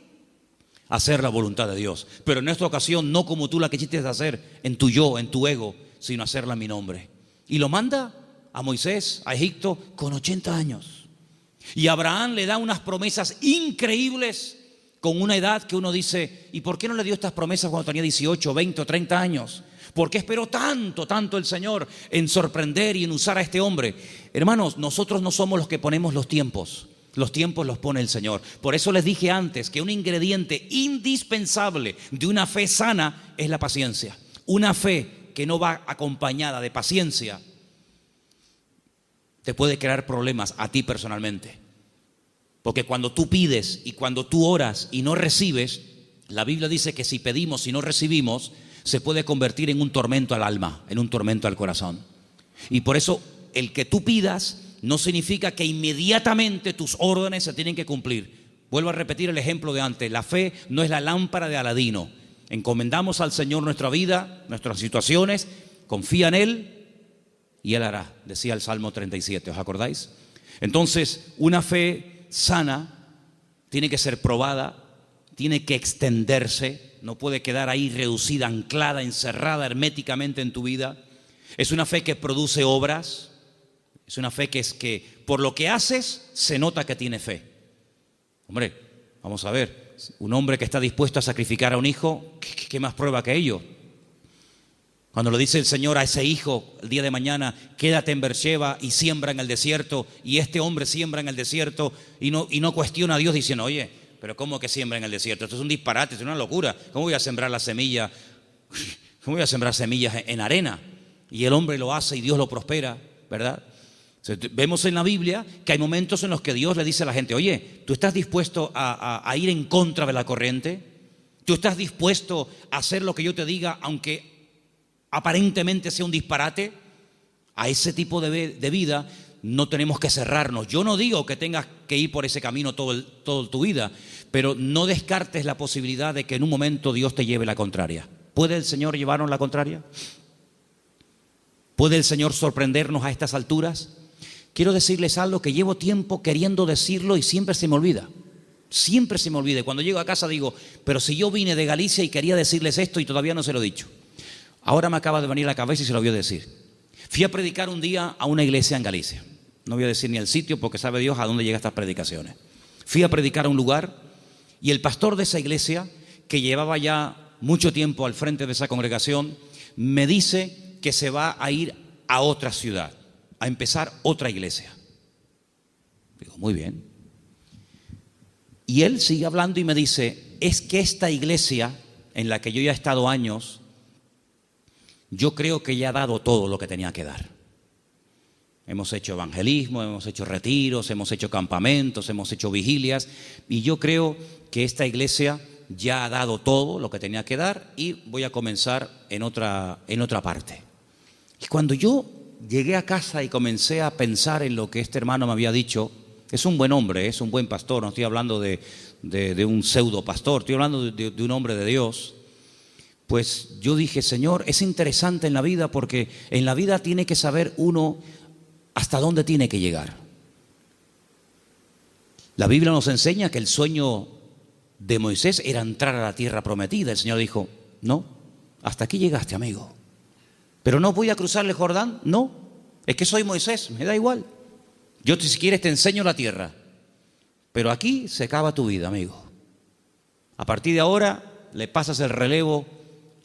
Hacer la voluntad de Dios, pero en esta ocasión no como tú la quisiste hacer en tu yo, en tu ego, sino hacerla en mi nombre. Y lo manda a Moisés, a Egipto, con 80 años. Y Abraham le da unas promesas increíbles con una edad que uno dice, ¿y por qué no le dio estas promesas cuando tenía 18, 20 o 30 años? ¿Por qué esperó tanto el Señor en sorprender y en usar a este hombre? Hermanos, nosotros no somos los que ponemos los tiempos. Los tiempos los pone el Señor. Por eso les dije antes que un ingrediente indispensable de una fe sana es la paciencia. Una fe que no va acompañada de paciencia te puede crear problemas a ti personalmente. Porque cuando tú pides y cuando tú oras y no recibes, la Biblia dice que si pedimos y no recibimos, se puede convertir en un tormento al alma, en un tormento al corazón. Y por eso el que tú pidas no significa que inmediatamente tus órdenes se tienen que cumplir. Vuelvo a repetir el ejemplo de antes. La fe no es la lámpara de Aladino. Encomendamos al Señor nuestra vida, nuestras situaciones, confía en Él y Él hará, decía el Salmo 37, ¿os acordáis? Entonces, una fe sana tiene que ser probada, tiene que extenderse, no puede quedar ahí reducida, anclada, encerrada herméticamente en tu vida. Es una fe que produce obras. Es una fe que es que por lo que haces se nota que tiene fe. Hombre, vamos a ver, un hombre que está dispuesto a sacrificar a un hijo, ¿qué más prueba que ello? Cuando lo dice el Señor a ese hijo el día de mañana, quédate en Beersheba y siembra en el desierto, y este hombre siembra en el desierto y no cuestiona a Dios diciendo, oye, pero ¿cómo que siembra en el desierto? Esto es un disparate, es una locura. ¿Cómo voy a sembrar la semilla? ¿Cómo voy a sembrar semillas en arena? Y el hombre lo hace y Dios lo prospera, ¿verdad? Vemos en la Biblia que hay momentos en los que Dios le dice a la gente, oye, ¿tú estás dispuesto a ir en contra de la corriente? ¿Tú estás dispuesto a hacer lo que yo te diga, aunque aparentemente sea un disparate? A ese tipo de vida no tenemos que cerrarnos. Yo no digo que tengas que ir por ese camino toda tu vida, pero no descartes la posibilidad de que en un momento Dios te lleve la contraria. ¿Puede el Señor llevarnos la contraria? ¿Puede el Señor sorprendernos a estas alturas? Quiero decirles algo que llevo tiempo queriendo decirlo y siempre se me olvida. Siempre se me olvida. Cuando llego a casa digo, pero si yo vine de Galicia y quería decirles esto y todavía no se lo he dicho. Ahora me acaba de venir a la cabeza y se lo voy a decir. Fui a predicar un día a una iglesia en Galicia. No voy a decir ni el sitio porque sabe Dios a dónde llegan estas predicaciones. Fui a predicar a un lugar y el pastor de esa iglesia, que llevaba ya mucho tiempo al frente de esa congregación, me dice que se va a ir a otra ciudad, a empezar otra iglesia. Digo, muy bien. Y él sigue hablando y me dice, es que esta iglesia en la que yo ya he estado años, yo creo que ya ha dado todo lo que tenía que dar. Hemos hecho evangelismo, hemos hecho retiros, hemos hecho campamentos, hemos hecho vigilias, y yo creo que esta iglesia ya ha dado todo lo que tenía que dar y voy a comenzar en otra parte. Y cuando yo llegué a casa y comencé a pensar en lo que este hermano me había dicho, es un buen hombre, es un buen pastor, no estoy hablando de un pseudo pastor, estoy hablando de un hombre de Dios. Pues yo dije, Señor, es interesante en la vida porque en la vida tiene que saber uno hasta dónde tiene que llegar. La Biblia nos enseña que el sueño de Moisés era entrar a la tierra prometida. El Señor dijo, no, hasta aquí llegaste, amigo. Pero no voy a cruzar el Jordán, no, es que soy Moisés, me da igual. Yo si quieres te enseño la tierra, pero aquí se acaba tu vida, amigo. A partir de ahora le pasas el relevo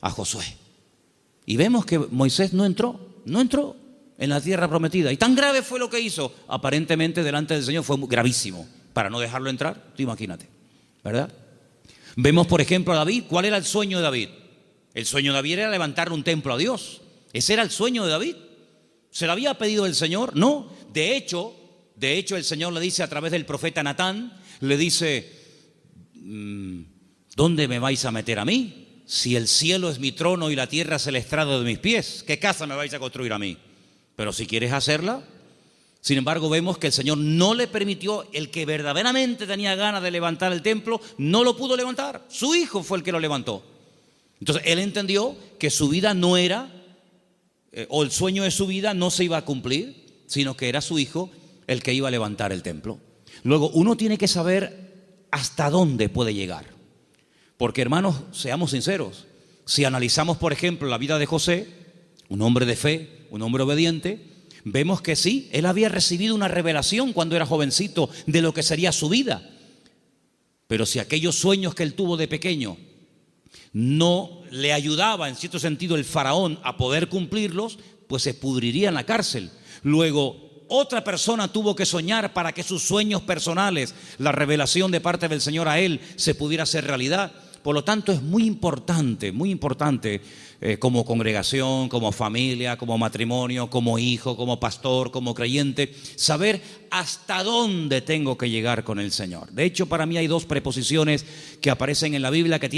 a Josué. Y vemos que Moisés no entró en la tierra prometida. Y tan grave fue lo que hizo, aparentemente delante del Señor fue gravísimo, para no dejarlo entrar, tú imagínate, ¿verdad? Vemos por ejemplo a David. ¿Cuál era el sueño de David? El sueño de David era levantarle un templo a Dios. Ese era el sueño de David. ¿Se lo había pedido el Señor? No. De hecho el Señor le dice a través del profeta Natán, le dice, ¿dónde me vais a meter a mí? Si el cielo es mi trono y la tierra es el estrado de mis pies, ¿qué casa me vais a construir a mí? Pero si quieres hacerla. Sin embargo, vemos que el Señor no le permitió, el que verdaderamente tenía ganas de levantar el templo, no lo pudo levantar. Su hijo fue el que lo levantó. Entonces, él entendió que su vida no era, o el sueño de su vida no se iba a cumplir, sino que era su hijo el que iba a levantar el templo. Luego, uno tiene que saber hasta dónde puede llegar. Porque, hermanos, seamos sinceros, si analizamos, por ejemplo, la vida de José, un hombre de fe, un hombre obediente, vemos que sí, él había recibido una revelación cuando era jovencito de lo que sería su vida. Pero si aquellos sueños que él tuvo de pequeño no le ayudaba, en cierto sentido, el faraón a poder cumplirlos, pues se pudriría en la cárcel. Luego, otra persona tuvo que soñar para que sus sueños personales, la revelación de parte del Señor a él, se pudiera hacer realidad. Por lo tanto, es muy importante como congregación, como familia, como matrimonio, como hijo, como pastor, como creyente, saber hasta dónde tengo que llegar con el Señor. De hecho, para mí hay dos preposiciones que aparecen en la Biblia que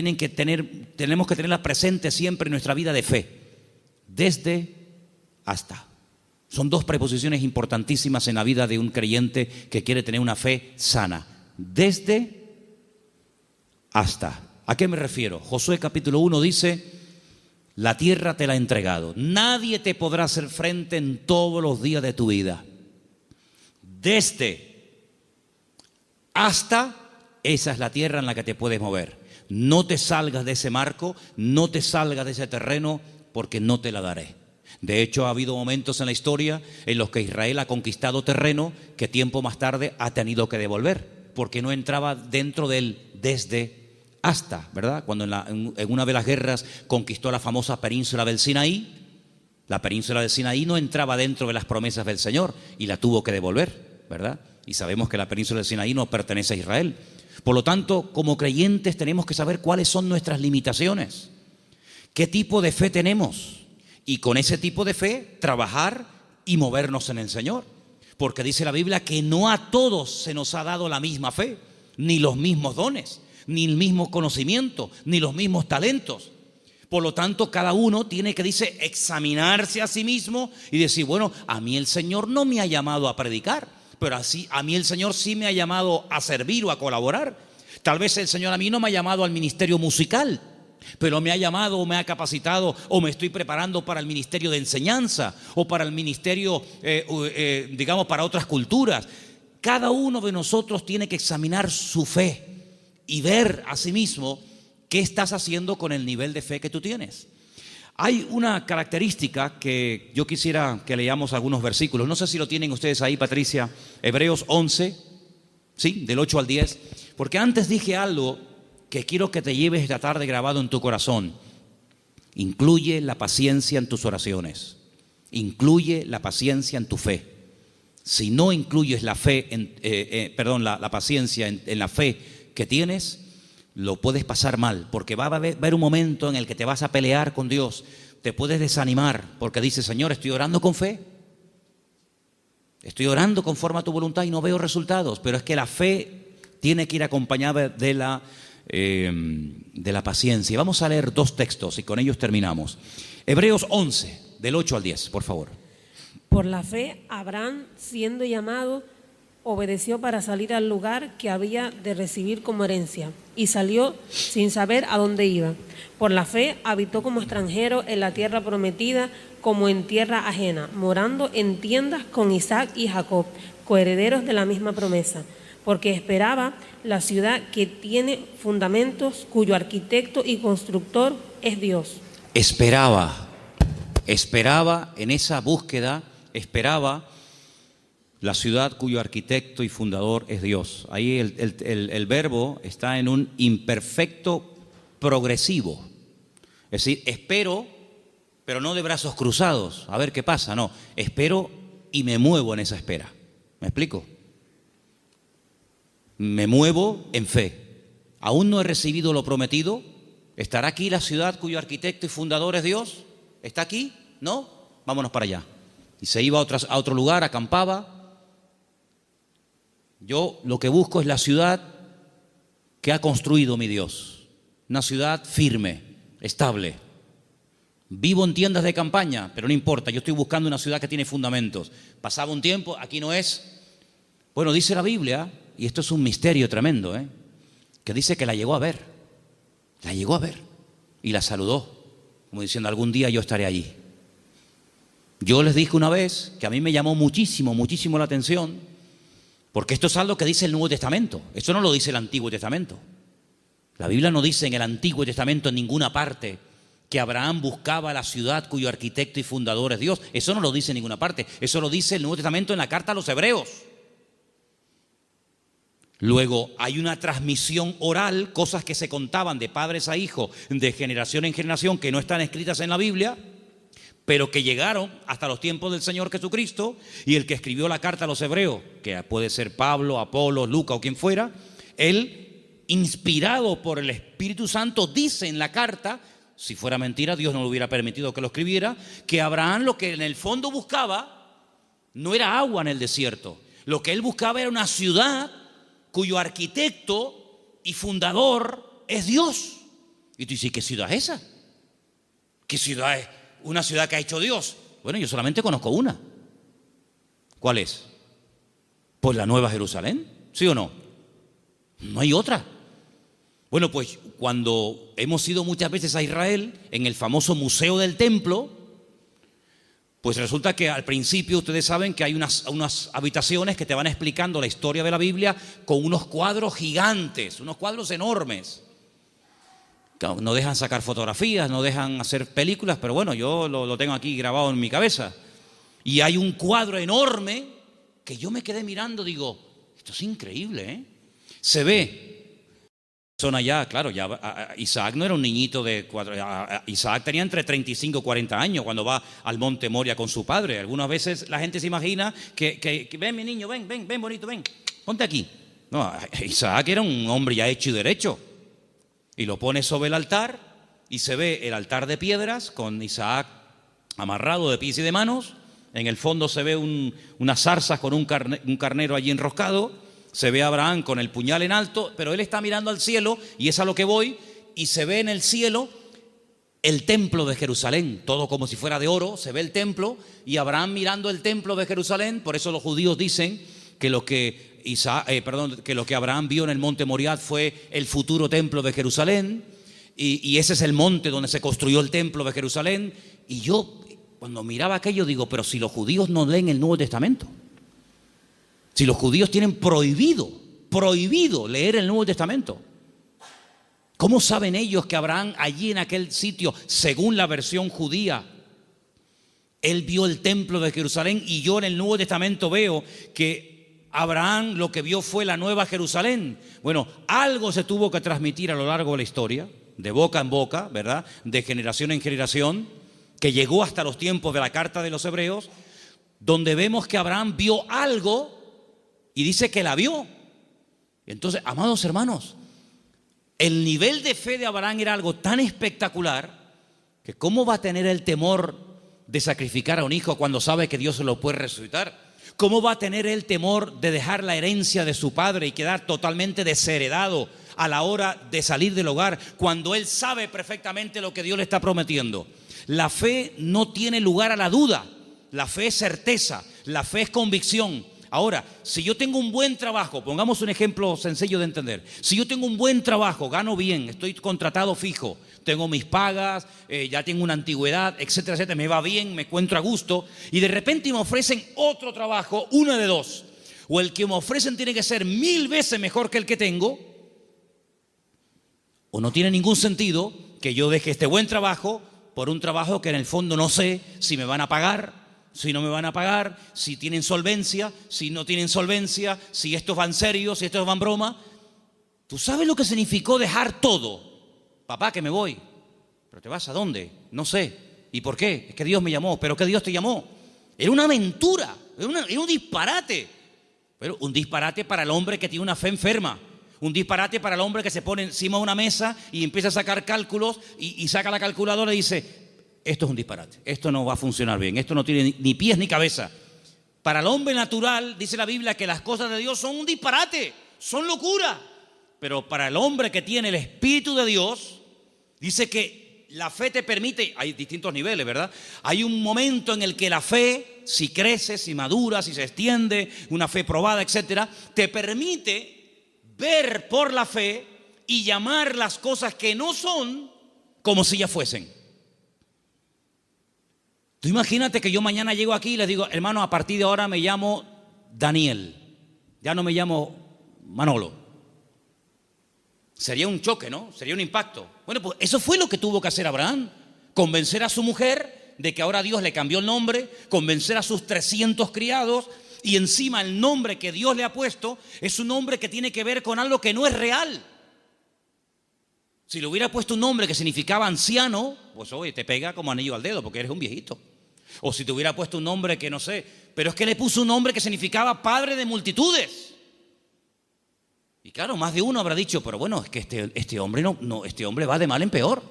tenemos que tenerlas presentes siempre en nuestra vida de fe. Desde, hasta. Son dos preposiciones importantísimas en la vida de un creyente que quiere tener una fe sana. Desde, hasta. ¿A qué me refiero? Josué capítulo 1 dice, la tierra te la he entregado. Nadie te podrá hacer frente en todos los días de tu vida. Desde, hasta, esa es la tierra en la que te puedes mover. No te salgas de ese marco, no te salgas de ese terreno, porque no te la daré. De hecho, ha habido momentos en la historia en los que Israel ha conquistado terreno que tiempo más tarde ha tenido que devolver, porque no entraba dentro del desde hasta, ¿verdad? Cuando en una de las guerras conquistó la famosa península del Sinaí, la península del Sinaí no entraba dentro de las promesas del Señor y la tuvo que devolver, ¿verdad? Y sabemos que la península del Sinaí no pertenece a Israel. Por lo tanto, como creyentes tenemos que saber cuáles son nuestras limitaciones, qué tipo de fe tenemos y con ese tipo de fe trabajar y movernos en el Señor. Porque dice la Biblia que no a todos se nos ha dado la misma fe, ni los mismos dones, ni el mismo conocimiento, ni los mismos talentos. Por lo tanto, cada uno tiene que, examinarse a sí mismo y decir, bueno, a mí el Señor no me ha llamado a predicar, pero así a mí el Señor sí me ha llamado a servir o a colaborar. Tal vez el Señor a mí no me ha llamado al ministerio musical, pero me ha llamado o me ha capacitado o me estoy preparando para el ministerio de enseñanza o para el ministerio, para otras culturas. Cada uno de nosotros tiene que examinar su fe y ver a sí mismo qué estás haciendo con el nivel de fe que tú tienes. Hay una característica que yo quisiera que leamos algunos versículos. No sé si lo tienen ustedes ahí, Patricia. Hebreos 11, ¿sí? Del 8 al 10. Porque antes dije algo que quiero que te lleves esta tarde grabado en tu corazón. Incluye la paciencia en tus oraciones. Incluye la paciencia en tu fe. Si no incluyes la fe, la paciencia en la fe que tienes, lo puedes pasar mal, porque va a haber un momento en el que te vas a pelear con Dios, te puedes desanimar, porque dices, Señor, estoy orando con fe, estoy orando conforme a tu voluntad y no veo resultados, pero es que la fe tiene que ir acompañada de la paciencia. Vamos a leer 2 textos y con ellos terminamos. Hebreos 11, del 8 al 10, por favor. Por la fe, Abraham, siendo llamado, obedeció para salir al lugar que había de recibir como herencia, y salió sin saber a dónde iba. Por la fe, habitó como extranjero en la tierra prometida, como en tierra ajena, morando en tiendas con Isaac y Jacob, coherederos de la misma promesa, porque esperaba la ciudad que tiene fundamentos, cuyo arquitecto y constructor es Dios. Esperaba en esa búsqueda, esperaba la ciudad cuyo arquitecto y fundador es Dios. Ahí el verbo está en un imperfecto progresivo. Es decir, espero, pero no de brazos cruzados, a ver qué pasa, no. Espero y me muevo en esa espera. ¿Me explico? Me muevo en fe. Aún no he recibido lo prometido. ¿Estará aquí la ciudad cuyo arquitecto y fundador es Dios? ¿Está aquí? ¿No? Vámonos para allá. Y se iba a otro lugar, acampaba. Yo lo que busco es la ciudad que ha construido mi Dios. Una ciudad firme, estable. Vivo en tiendas de campaña, pero no importa, yo estoy buscando una ciudad que tiene fundamentos. Pasaba un tiempo, aquí no es. Bueno, dice la Biblia, y esto es un misterio tremendo, que dice que la llegó a ver. La llegó a ver y la saludó, como diciendo, algún día yo estaré allí. Yo les dije una vez que a mí me llamó muchísimo la atención, porque esto es algo que dice el Nuevo Testamento. Esto no lo dice el Antiguo Testamento. La Biblia no dice en el Antiguo Testamento en ninguna parte que Abraham buscaba la ciudad cuyo arquitecto y fundador es Dios. Eso no lo dice en ninguna parte. Eso lo dice el Nuevo Testamento en la carta a los Hebreos. Luego hay una transmisión oral, cosas que se contaban de padres a hijos, de generación en generación, que no están escritas en la Biblia, pero que llegaron hasta los tiempos del Señor Jesucristo, y el que escribió la carta a los Hebreos, que puede ser Pablo, Apolo, Lucas o quien fuera, él, inspirado por el Espíritu Santo, dice en la carta, si fuera mentira, Dios no le hubiera permitido que lo escribiera, que Abraham lo que en el fondo buscaba no era agua en el desierto, lo que él buscaba era una ciudad cuyo arquitecto y fundador es Dios. Y tú dices, ¿qué ciudad es esa? ¿Qué ciudad es? Una ciudad que ha hecho Dios. Bueno, yo solamente conozco una. ¿Cuál es? Pues la Nueva Jerusalén, ¿sí o no? No hay otra. Bueno, pues cuando hemos ido muchas veces a Israel, en el famoso Museo del Templo, pues resulta que al principio ustedes saben que hay unas habitaciones que te van explicando la historia de la Biblia con unos cuadros gigantes, unos cuadros enormes. No dejan sacar fotografías, no dejan hacer películas, pero bueno, yo lo tengo aquí grabado en mi cabeza. Y hay un cuadro enorme que yo me quedé mirando, digo, esto es increíble, ¿eh? Se ve. Son allá, claro, ya Isaac no era un niñito de 4, Isaac tenía entre 35 y 40 años cuando va al monte Moria con su padre. Algunas veces la gente se imagina que ven mi niño, ven bonito, ven, ponte aquí. No, Isaac era un hombre ya hecho y derecho. Y lo pone sobre el altar y se ve el altar de piedras con Isaac amarrado de pies y de manos. En el fondo se ve unas zarzas con un carnero allí enroscado. Se ve a Abraham con el puñal en alto, pero él está mirando al cielo y es a lo que voy, y se ve en el cielo el templo de Jerusalén, todo como si fuera de oro, se ve el templo y Abraham mirando el templo de Jerusalén. Por eso los judíos dicen que lo que Abraham vio en el monte Moriah fue el futuro templo de Jerusalén, y ese es el monte donde se construyó el templo de Jerusalén. Y yo cuando miraba aquello digo, pero si los judíos no leen el Nuevo Testamento, si los judíos tienen prohibido leer el Nuevo Testamento, ¿cómo saben ellos que Abraham allí en aquel sitio, según la versión judía, él vio el templo de Jerusalén? Y yo en el Nuevo Testamento veo que Abraham lo que vio fue la Nueva Jerusalén. Bueno, algo se tuvo que transmitir a lo largo de la historia, de boca en boca, ¿verdad? De generación en generación, que llegó hasta los tiempos de la carta de los Hebreos, donde vemos que Abraham vio algo y dice que la vio. Entonces, amados hermanos, El nivel de fe de Abraham era algo tan espectacular que ¿cómo va a tener el temor de sacrificar a un hijo cuando sabe que Dios se lo puede resucitar? ¿Cómo va a tener el temor de dejar la herencia de su padre y quedar totalmente desheredado a la hora de salir del hogar cuando él sabe perfectamente lo que Dios le está prometiendo? La fe no tiene lugar a la duda. La fe es certeza, la fe es convicción. Ahora, si yo tengo un buen trabajo, pongamos un ejemplo sencillo de entender. Si yo tengo un buen trabajo, gano bien, estoy contratado fijo, tengo mis pagas, ya tengo una antigüedad, etcétera, etcétera, me va bien, me encuentro a gusto, y de repente me ofrecen otro trabajo, una de dos. O el que me ofrecen tiene que ser 1000 veces mejor que el que tengo, o no tiene ningún sentido que yo deje este buen trabajo por un trabajo que en el fondo no sé si me van a pagar, si no me van a pagar, si tienen solvencia, si no tienen solvencia, si estos van serios, si estos van broma. ¿Tú sabes lo que significó dejar todo? Papá, que me voy. ¿Pero te vas a dónde? No sé. ¿Y por qué? Es que Dios me llamó. ¿Pero qué Dios te llamó? Era una aventura, era un disparate. Pero un disparate para el hombre que tiene una fe enferma. Un disparate para el hombre que se pone encima de una mesa y empieza a sacar cálculos y saca la calculadora y dice: esto es un disparate, esto no va a funcionar bien, esto no tiene ni pies ni cabeza. Para el hombre natural, dice la Biblia, que las cosas de Dios son un disparate, son locura. Pero para el hombre que tiene el Espíritu de Dios, dice que la fe te permite, hay distintos niveles, ¿verdad? Hay un momento en el que la fe, si crece, si madura, si se extiende, una fe probada, etcétera, te permite ver por la fe y llamar las cosas que no son como si ya fuesen. Tú imagínate que yo mañana llego aquí y les digo: hermano, a partir de ahora me llamo Daniel, ya no me llamo Manolo. Sería un choque, ¿no? Sería un impacto. Bueno, pues eso fue lo que tuvo que hacer Abraham: convencer a su mujer de que ahora Dios le cambió el nombre, convencer a sus 300 criados, y encima el nombre que Dios le ha puesto es un nombre que tiene que ver con algo que no es real. Si le hubiera puesto un nombre que significaba anciano, pues oye, te pega como anillo al dedo porque eres un viejito. O si te hubiera puesto un nombre que no sé, pero es que le puso un nombre que significaba padre de multitudes. Y claro, más de uno habrá dicho: pero bueno, es que este hombre este hombre va de mal en peor.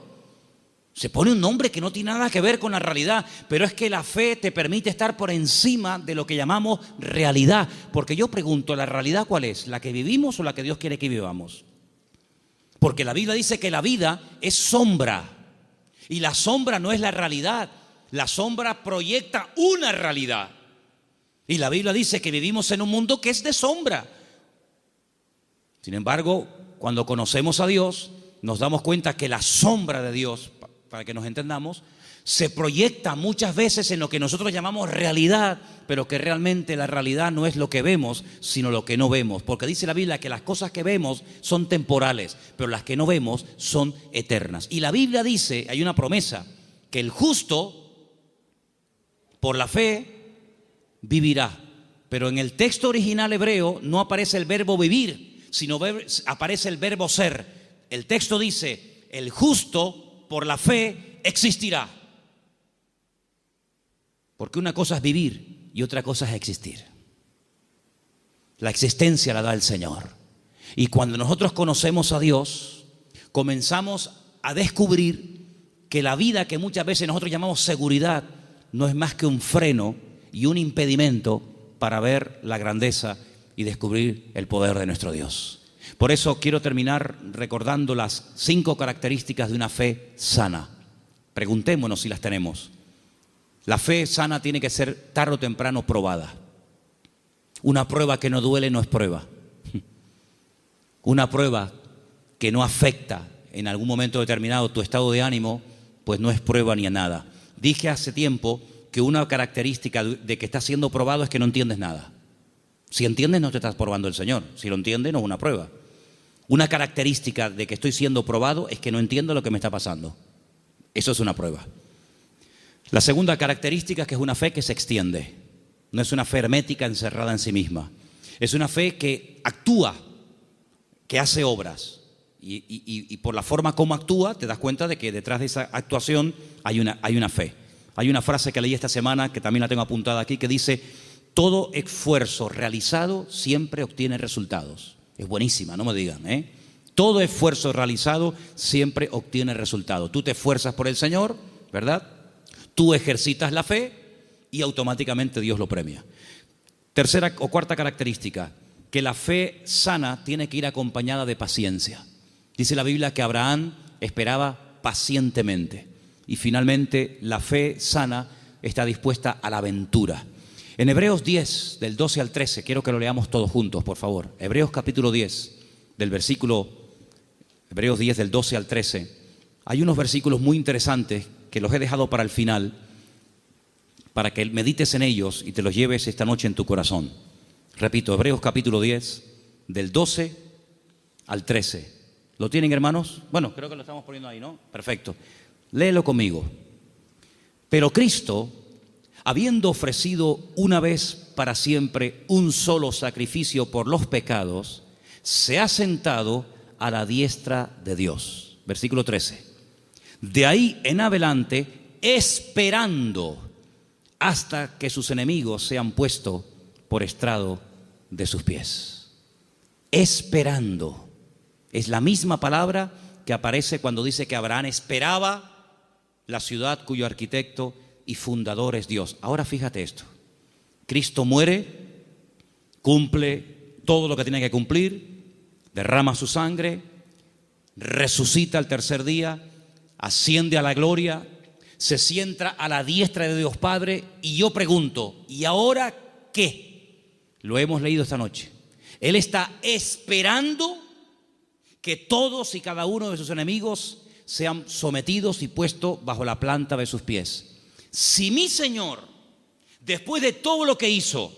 Se pone un nombre que no tiene nada que ver con la realidad, pero es que la fe te permite estar por encima de lo que llamamos realidad. Porque yo pregunto, ¿la realidad cuál es? ¿La que vivimos o la que Dios quiere que vivamos? Porque la Biblia dice que la vida es sombra, y la sombra no es la realidad. La sombra proyecta una realidad, y la Biblia dice que vivimos en un mundo que es de sombra. Sin embargo, cuando conocemos a Dios, nos damos cuenta que la sombra de Dios, para que nos entendamos, se proyecta muchas veces en lo que nosotros llamamos realidad, pero que realmente la realidad no es lo que vemos, sino lo que no vemos. Porque dice la Biblia que las cosas que vemos son temporales, pero las que no vemos son eternas. Y la Biblia dice, hay una promesa, que el justo por la fe vivirá. Pero en el texto original hebreo no aparece el verbo vivir, sino aparece el verbo ser. El texto dice: el justo por la fe existirá. Porque una cosa es vivir y otra cosa es existir. La existencia la da el Señor. Y cuando nosotros conocemos a Dios, comenzamos a descubrir que la vida que muchas veces nosotros llamamos seguridad no es más que un freno y un impedimento para ver la grandeza y descubrir el poder de nuestro Dios. Por eso quiero terminar recordando las 5 características de una fe sana. Preguntémonos si las tenemos. La fe sana tiene que ser tarde o temprano probada. Una prueba que no duele no es prueba. Una prueba que no afecta en algún momento determinado tu estado de ánimo, pues no es prueba ni a nada. Dije hace tiempo que una característica de que estás siendo probado es que no entiendes nada. Si entiendes, no te estás probando el Señor. Si lo entiendes, no es una prueba. Una característica de que estoy siendo probado es que no entiendo lo que me está pasando. Eso es una prueba. La segunda característica es que es una fe que se extiende. No es una fe hermética encerrada en sí misma. Es una fe que actúa, que hace obras. Y por la forma como actúa, te das cuenta de que detrás de esa actuación hay una fe. Hay una frase que leí esta semana, que también la tengo apuntada aquí, que dice: todo esfuerzo realizado siempre obtiene resultados. Es buenísima, no me digan, Todo esfuerzo realizado siempre obtiene resultado. Tú te esfuerzas por el Señor, ¿verdad? Tú ejercitas la fe y automáticamente Dios lo premia. Tercera o cuarta característica, que la fe sana tiene que ir acompañada de paciencia. Dice la Biblia que Abraham esperaba pacientemente y finalmente la fe sana está dispuesta a la aventura. En Hebreos 10, del 12 al 13, quiero que lo leamos todos juntos, por favor. Hebreos capítulo 10, Hebreos 10 del 12 al 13. Hay unos versículos muy interesantes que los he dejado para el final, para que medites en ellos y te los lleves esta noche en tu corazón. Repito, Hebreos capítulo 10, del 12 al 13. ¿Lo tienen, hermanos? Bueno, creo que lo estamos poniendo ahí, ¿no? Perfecto. Léelo conmigo. Pero Cristo, habiendo ofrecido una vez para siempre un solo sacrificio por los pecados, se ha sentado a la diestra de Dios. Versículo 13. De ahí en adelante, esperando hasta que sus enemigos sean puestos por estrado de sus pies. Esperando. Es la misma palabra que aparece cuando dice que Abraham esperaba la ciudad cuyo arquitecto y fundador es Dios. Ahora fíjate esto. Cristo muere, cumple todo lo que tiene que cumplir, derrama su sangre, resucita al tercer día, asciende a la gloria, se sienta a la diestra de Dios Padre. Y yo pregunto, ¿y ahora qué? Lo hemos leído esta noche. Él está esperando que todos y cada uno de sus enemigos sean sometidos y puestos bajo la planta de sus pies. Si mi Señor, después de todo lo que hizo,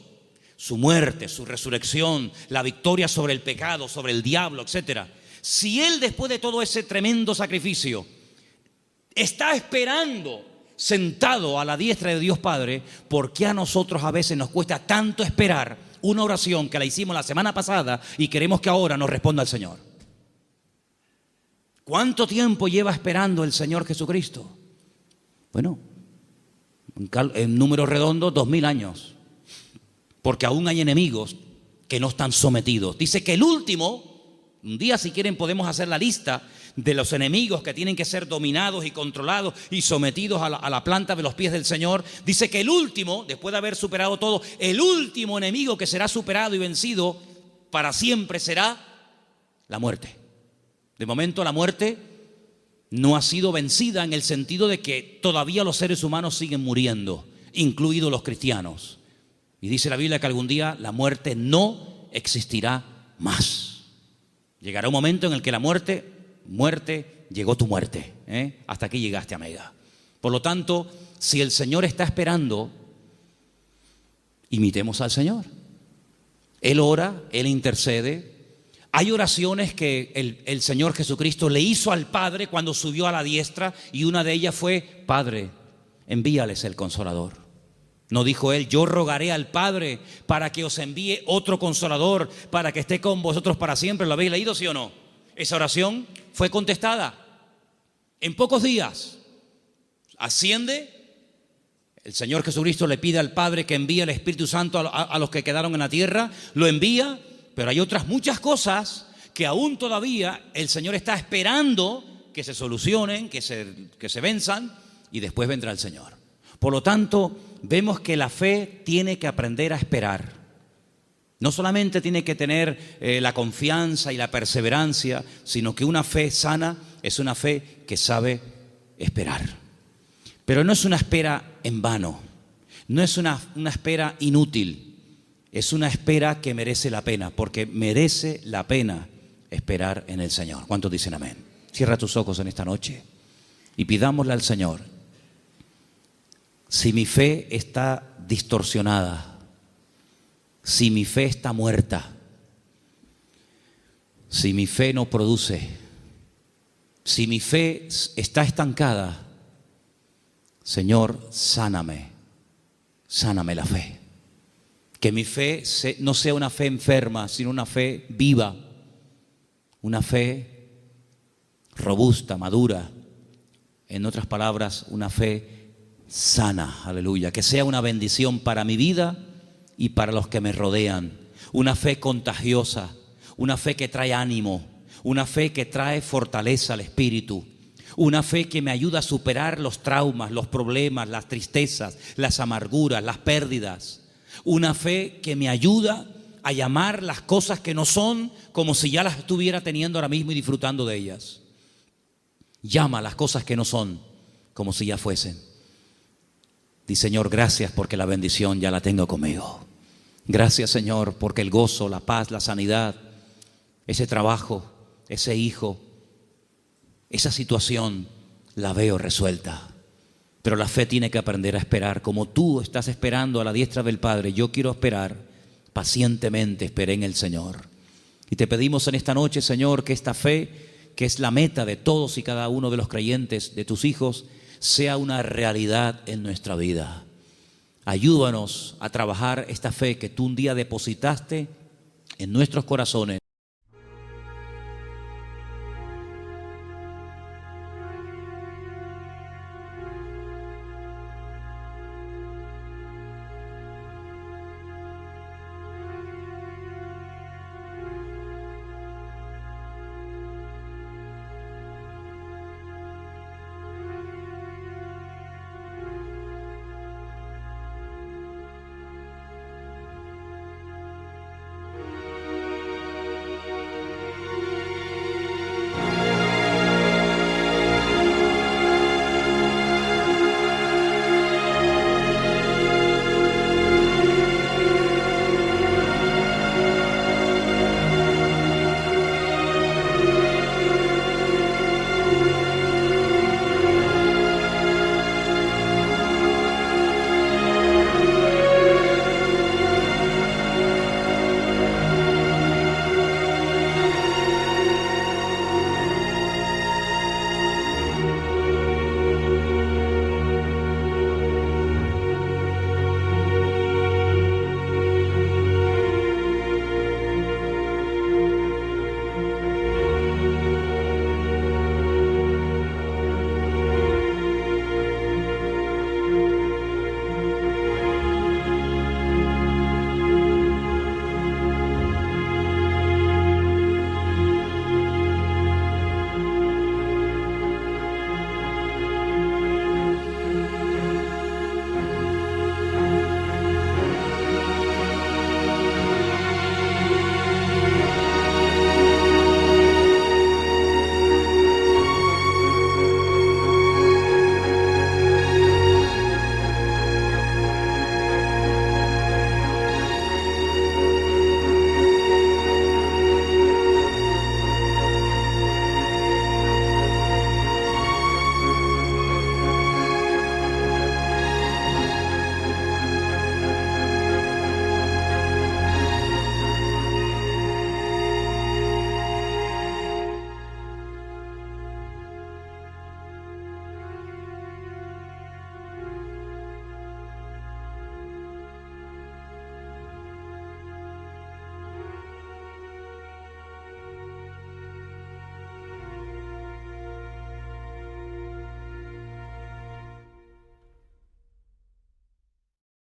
su muerte, su resurrección, la victoria sobre el pecado, sobre el diablo, etcétera, si Él después de todo ese tremendo sacrificio está esperando sentado a la diestra de Dios Padre, ¿por qué a nosotros a veces nos cuesta tanto esperar una oración que la hicimos la semana pasada y queremos que ahora nos responda el Señor? ¿Cuánto tiempo lleva esperando el Señor Jesucristo? Bueno, en números redondos, 2000 años. Porque aún hay enemigos que no están sometidos. Dice que el último, un día si quieren podemos hacer la lista de los enemigos que tienen que ser dominados y controlados y sometidos a la planta de los pies del Señor. Dice que el último, después de haber superado todo, el último enemigo que será superado y vencido para siempre será la muerte. De momento la muerte no ha sido vencida en el sentido de que todavía los seres humanos siguen muriendo, incluidos los cristianos. Y dice la Biblia que algún día la muerte no existirá más. Llegará un momento en el que la muerte, llegó tu muerte, hasta aquí llegaste, amiga. Por lo tanto, si el Señor está esperando, imitemos al Señor. Él ora, Él intercede. Hay oraciones que el Señor Jesucristo le hizo al Padre cuando subió a la diestra, y una de ellas fue: Padre, envíales el Consolador. No dijo Él: yo rogaré al Padre para que os envíe otro Consolador, para que esté con vosotros para siempre. ¿Lo habéis leído, sí o no? Esa oración fue contestada en pocos días. Asciende, el Señor Jesucristo le pide al Padre que envíe el Espíritu Santo a los que quedaron en la tierra, lo envía. Pero hay otras muchas cosas que aún todavía el Señor está esperando que se solucionen, que se venzan, y después vendrá el Señor. Por lo tanto, vemos que la fe tiene que aprender a esperar. No solamente tiene que tener la confianza y la perseverancia, sino que una fe sana es una fe que sabe esperar. Pero no es una espera en vano, no es una espera inútil. Es una espera que merece la pena, porque merece la pena esperar en el Señor. ¿Cuántos dicen amén? Cierra tus ojos en esta noche y pidámosle al Señor: si mi fe está distorsionada, si mi fe está muerta, si mi fe no produce, si mi fe está estancada, Señor, sáname la fe. Que mi fe no sea una fe enferma, sino una fe viva, una fe robusta, madura. En otras palabras, una fe sana, aleluya. Que sea una bendición para mi vida y para los que me rodean. Una fe contagiosa, una fe que trae ánimo, una fe que trae fortaleza al espíritu, una fe que me ayuda a superar los traumas, los problemas, las tristezas, las amarguras, las pérdidas, una fe que me ayuda a llamar las cosas que no son como si ya las estuviera teniendo ahora mismo y disfrutando de ellas. Llama las cosas que no son como si ya fuesen. Di, Señor, gracias porque la bendición ya la tengo conmigo. Gracias, Señor, porque el gozo, la paz, la sanidad, ese trabajo, ese hijo, esa situación la veo resuelta. Pero la fe tiene que aprender a esperar. Como tú estás esperando a la diestra del Padre, yo quiero esperar pacientemente, esperé en el Señor. Y te pedimos en esta noche, Señor, que esta fe, que es la meta de todos y cada uno de los creyentes, de tus hijos, sea una realidad en nuestra vida. Ayúdanos a trabajar esta fe que tú un día depositaste en nuestros corazones